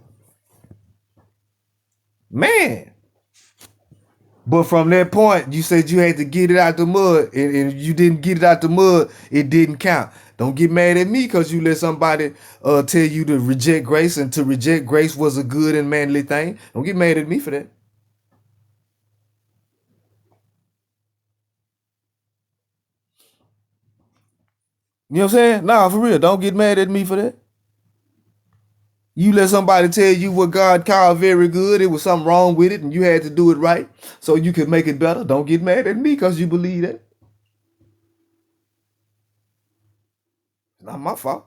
Man. But from that point, you said you had to get it out the mud, and you didn't get it out the mud, it didn't count. Don't get mad at me because you let somebody tell you to reject grace, and to reject grace was a good and manly thing. Don't get mad at me for that. You know what I'm saying? Nah, for real. Don't get mad at me for that. You let somebody tell you what God called very good, it was something wrong with it, and you had to do it right so you could make it better. Don't get mad at me because you believe that. It's not my fault.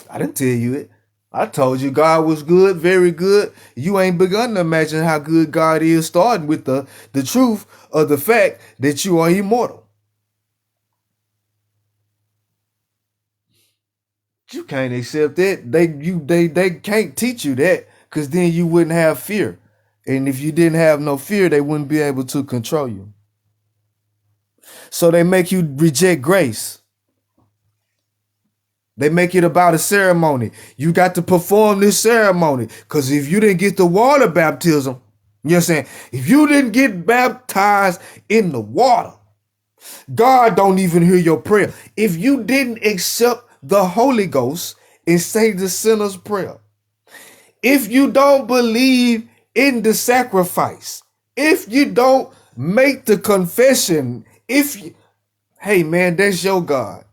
I didn't tell you it. I told you God was good, very good. You ain't begun to imagine how good God is, starting with the truth of the fact that you are immortal. You can't accept that. They can't teach you that, because then you wouldn't have fear. And if you didn't have no fear, they wouldn't be able to control you. So they make you reject grace. They make it about a ceremony. You got to perform this ceremony. Because if you didn't get the water baptism, you know what I'm saying? If you didn't get baptized in the water, God don't even hear your prayer. If you didn't accept the Holy Ghost and say the sinner's prayer, if you don't believe in the sacrifice, if you don't make the confession, hey man, that's your God.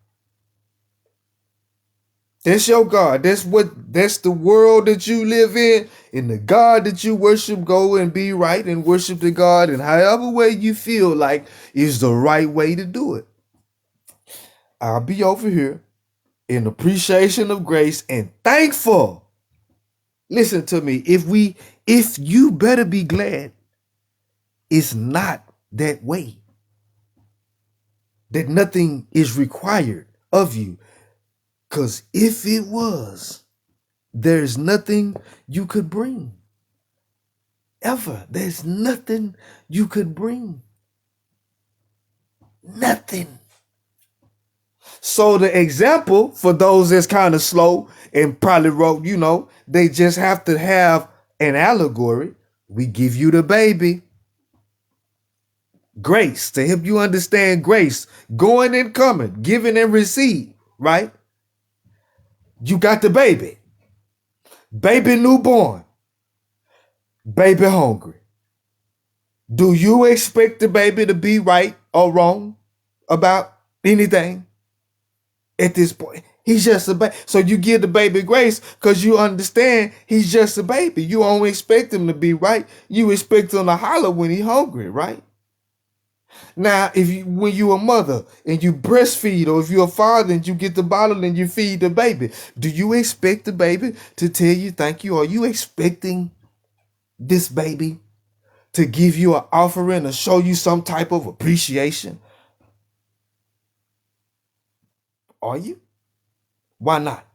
That's your God. That's the world that you live in, and the God that you worship. Go and be right and worship the God, and however way you feel like is the right way to do it. I'll be over here in appreciation of grace and thankful. Listen to me. If you better be glad it's not that way, that nothing is required of you. Because if it was, there's nothing you could bring. Ever. There's nothing you could bring. Nothing. So the example for those that's kind of slow and probably wrote, they just have to have an allegory. We give you the baby. Grace, to help you understand grace, going and coming, giving and receive, right? You got the baby. Baby newborn. Baby hungry. Do you expect the baby to be right or wrong about anything at this point? He's just a baby. So you give the baby grace because you understand he's just a baby. You don't expect him to be right. You expect him to holler when he's hungry, right? Now, when you're a mother and you breastfeed, or if you're a father and you get the bottle and you feed the baby, do you expect the baby to tell you thank you? Are you expecting this baby to give you an offering or show you some type of appreciation? Are you? Why not?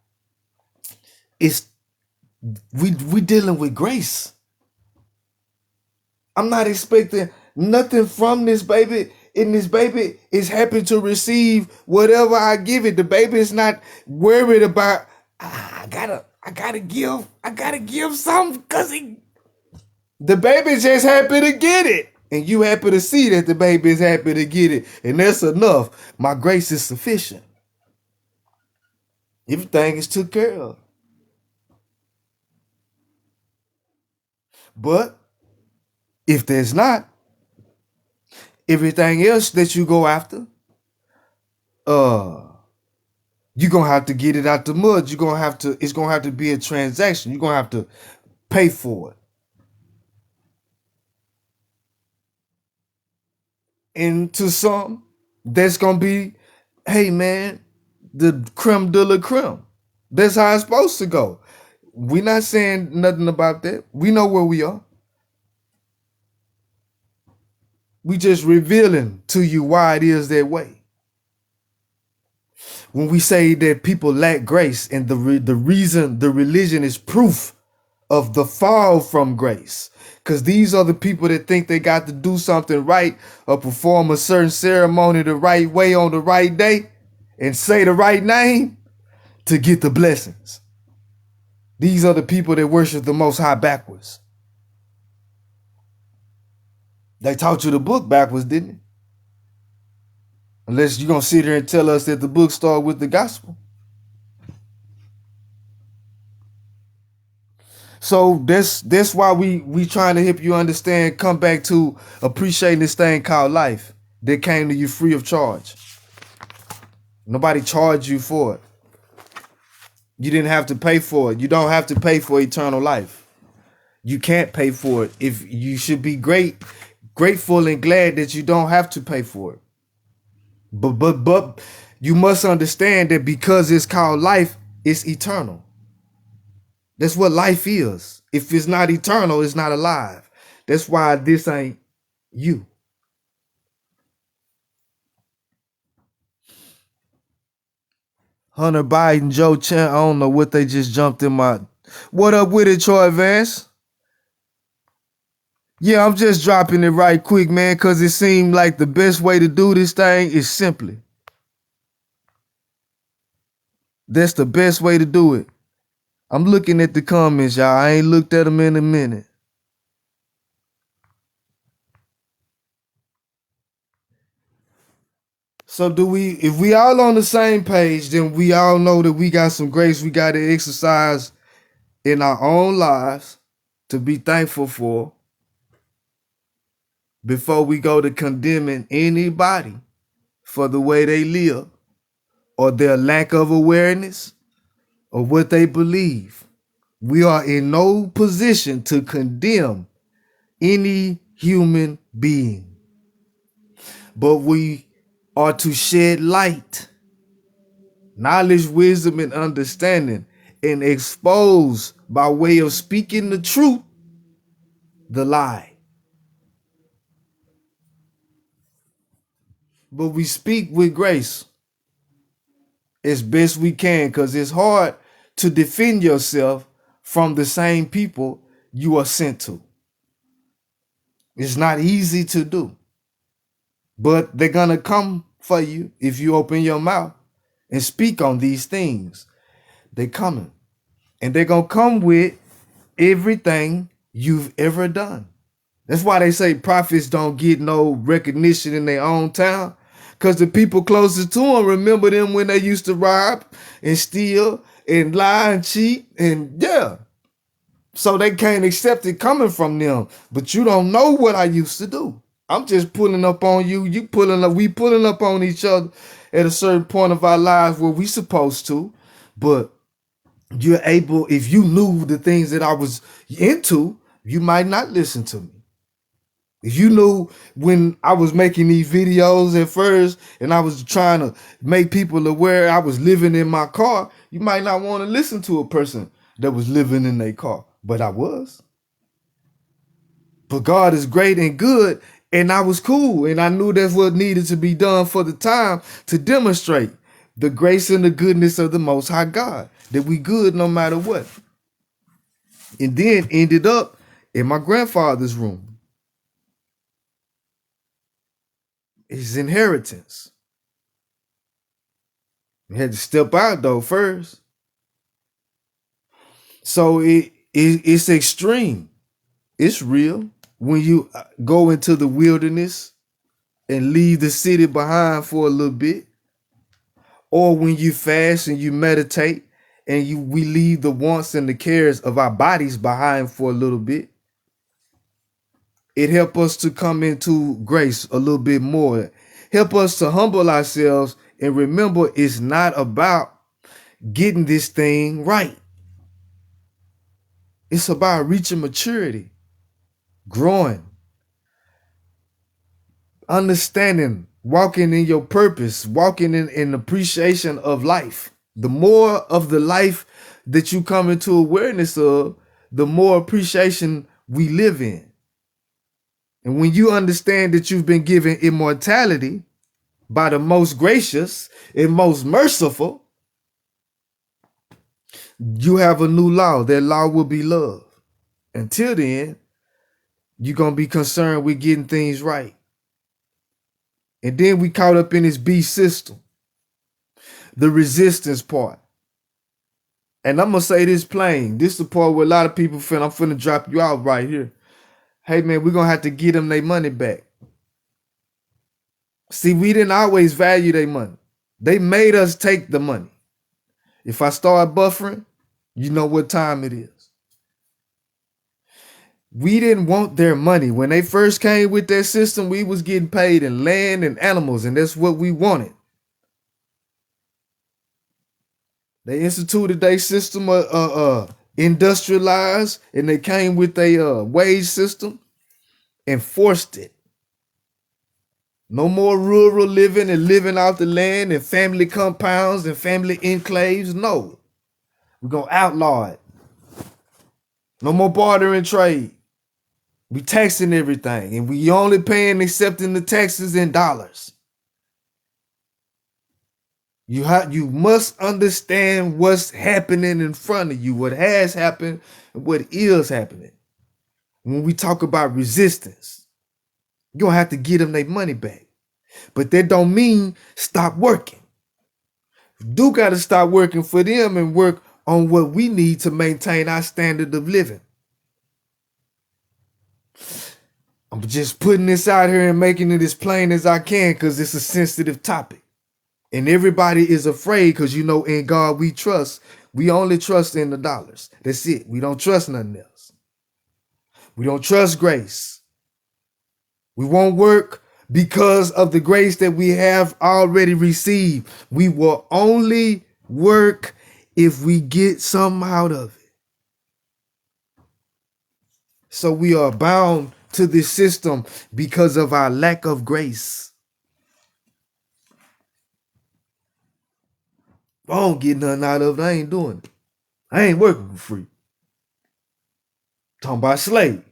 We dealing with grace. I'm not expecting nothing from this baby, and this baby is happy to receive whatever I give it. The baby is not worried about I gotta give something, because the baby's just happy to get it. And you happy to see that the baby is happy to get it. And that's enough. My grace is sufficient. Everything is took care of. But if there's not, everything else that you go after, you're gonna have to get it out the mud. It's gonna have to be a transaction. You're gonna have to pay for it. And to some, that's gonna be, hey man, the creme de la creme. That's how it's supposed to go. We're not saying nothing about that. We know where we are. We just revealing to you why it is that way. When we say that people lack grace, and the reason the religion is proof of the fall from grace, because these are the people that think they got to do something right or perform a certain ceremony the right way on the right day and say the right name to get the blessings. These are the people that worship the Most High backwards. They taught you the book backwards, didn't it? Unless you're going to sit here and tell us that the book started with the gospel. So that's why we trying to help you understand, come back to appreciating this thing called life that came to you free of charge. Nobody charged you for it. You didn't have to pay for it. You don't have to pay for eternal life. You can't pay for it. If you should be grateful and glad that you don't have to pay for it. But you must understand that because it's called life, it's eternal. That's what life is. If it's not eternal, it's not alive. That's why this ain't you. Hunter Biden, Joe Chan, I don't know what they just jumped in my. What up with it, Troy Vance? Yeah, I'm just dropping it right quick, man, because it seemed like the best way to do this thing is simply. That's the best way to do it. I'm looking at the comments, y'all. I ain't looked at them in a minute. So if we all on the same page, then we all know that we got some grace we got to exercise in our own lives to be thankful for before we go to condemning anybody for the way they live or their lack of awareness or what they believe. We are in no position to condemn any human being, but we are to shed light, knowledge, wisdom, and understanding, and expose by way of speaking the truth, the lie. But we speak with grace as best we can, because it's hard to defend yourself from the same people you are sent to. It's not easy to do, but they're going to come for you if you open your mouth and speak on these things. They're coming, and they're going to come with everything you've ever done. That's why they say prophets don't get no recognition in their own town, because the people closest to them remember them when they used to rob and steal and lie and cheat, and yeah. So they can't accept it coming from them. But you don't know what I used to do. I'm just pulling up on you. You pulling up. We pulling up on each other at a certain point of our lives where we supposed to. But you're able, if you knew the things that I was into, you might not listen to me. If you knew when I was making these videos at first and I was trying to make people aware I was living in my car, you might not want to listen to a person that was living in their car. But I was. But God is great and good, and I was cool, and I knew that's what needed to be done for the time to demonstrate the grace and the goodness of the Most High God, that we good no matter what. And then ended up in my grandfather's room. His inheritance. We had to step out though first. So it's extreme. It's real. When you go into the wilderness and leave the city behind for a little bit, or when you fast and you meditate and we leave the wants and the cares of our bodies behind for a little bit, it helps us to come into grace a little bit more. Help us to humble ourselves and remember it's not about getting this thing right. It's about reaching maturity, growing, understanding, walking in your purpose, walking in appreciation of life. The more of the life that you come into awareness of, the more appreciation we live in. And when you understand that you've been given immortality by the most gracious and most merciful, you have a new law. That law will be love. Until then, you're going to be concerned with getting things right. And then we caught up in this beast system, the resistance part. And I'm gonna say this plain. This is the part where a lot of people feel I'm finna drop you out right here. Hey man, we're gonna have to get them their money back. See, we didn't always value their money. They made us take the money. If I start buffering, you know what time it is. We didn't want their money. When they first came with that system, we was getting paid in land and animals, and that's what we wanted. They instituted their system industrialized, and they came with a wage system and forced it. No more rural living and living off the land and family compounds and family enclaves. No, we're going to outlaw it. No more barter and trade. We taxing everything, and we only paying accepting the taxes in dollars. You must understand what's happening in front of you, what has happened, and what is happening. When we talk about resistance, you're going to have to get them their money back. But that don't mean stop working. You do got to stop working for them and work on what we need to maintain our standard of living. I'm just putting this out here and making it as plain as I can because it's a sensitive topic. And everybody is afraid because, you know, in God we trust. We only trust in the dollars. That's it. We don't trust nothing else. We don't trust grace. We won't work because of the grace that we have already received. We will only work if we get something out of it. So we are bound to this system because of our lack of grace. I don't get nothing out of it. I ain't doing it. I ain't working for free. Talking about slaves.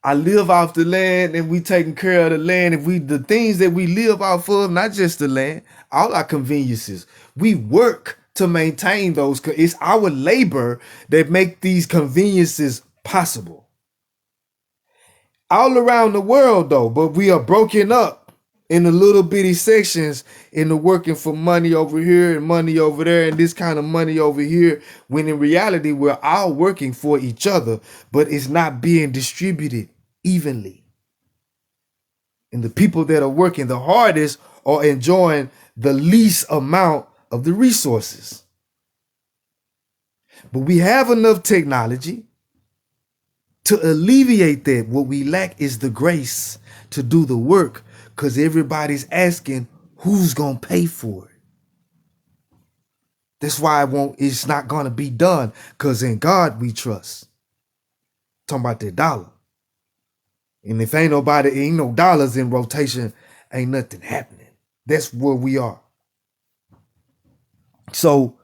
I live off the land and we taking care of the land. If we, the things that we live off of, not just the land, all our conveniences, we work to maintain those. It's our labor that make these conveniences possible. All around the world though, but we are broken up in the little bitty sections in the working for money over here and money over there and this kind of money over here, when in reality we're all working for each other, but it's not being distributed evenly. And the people that are working the hardest are enjoying the least amount of the resources. But we have enough technology to alleviate that. What we lack is the grace to do the work, because everybody's asking who's gonna pay for it. That's why it's not gonna be done, because in God we trust. Talking about that dollar. And if ain't no dollars in rotation, ain't nothing happening. That's where we are. So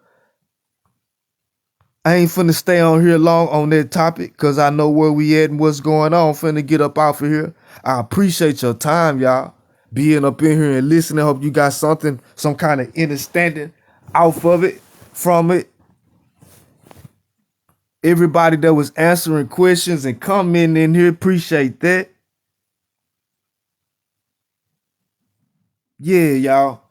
I ain't finna stay on here long on that topic because I know where we at and what's going on. Finna get up off of here. I appreciate your time, y'all, being up in here and listening. I hope you got something, some kind of understanding off of it, from it. Everybody that was answering questions and commenting in here, appreciate that. Yeah, y'all.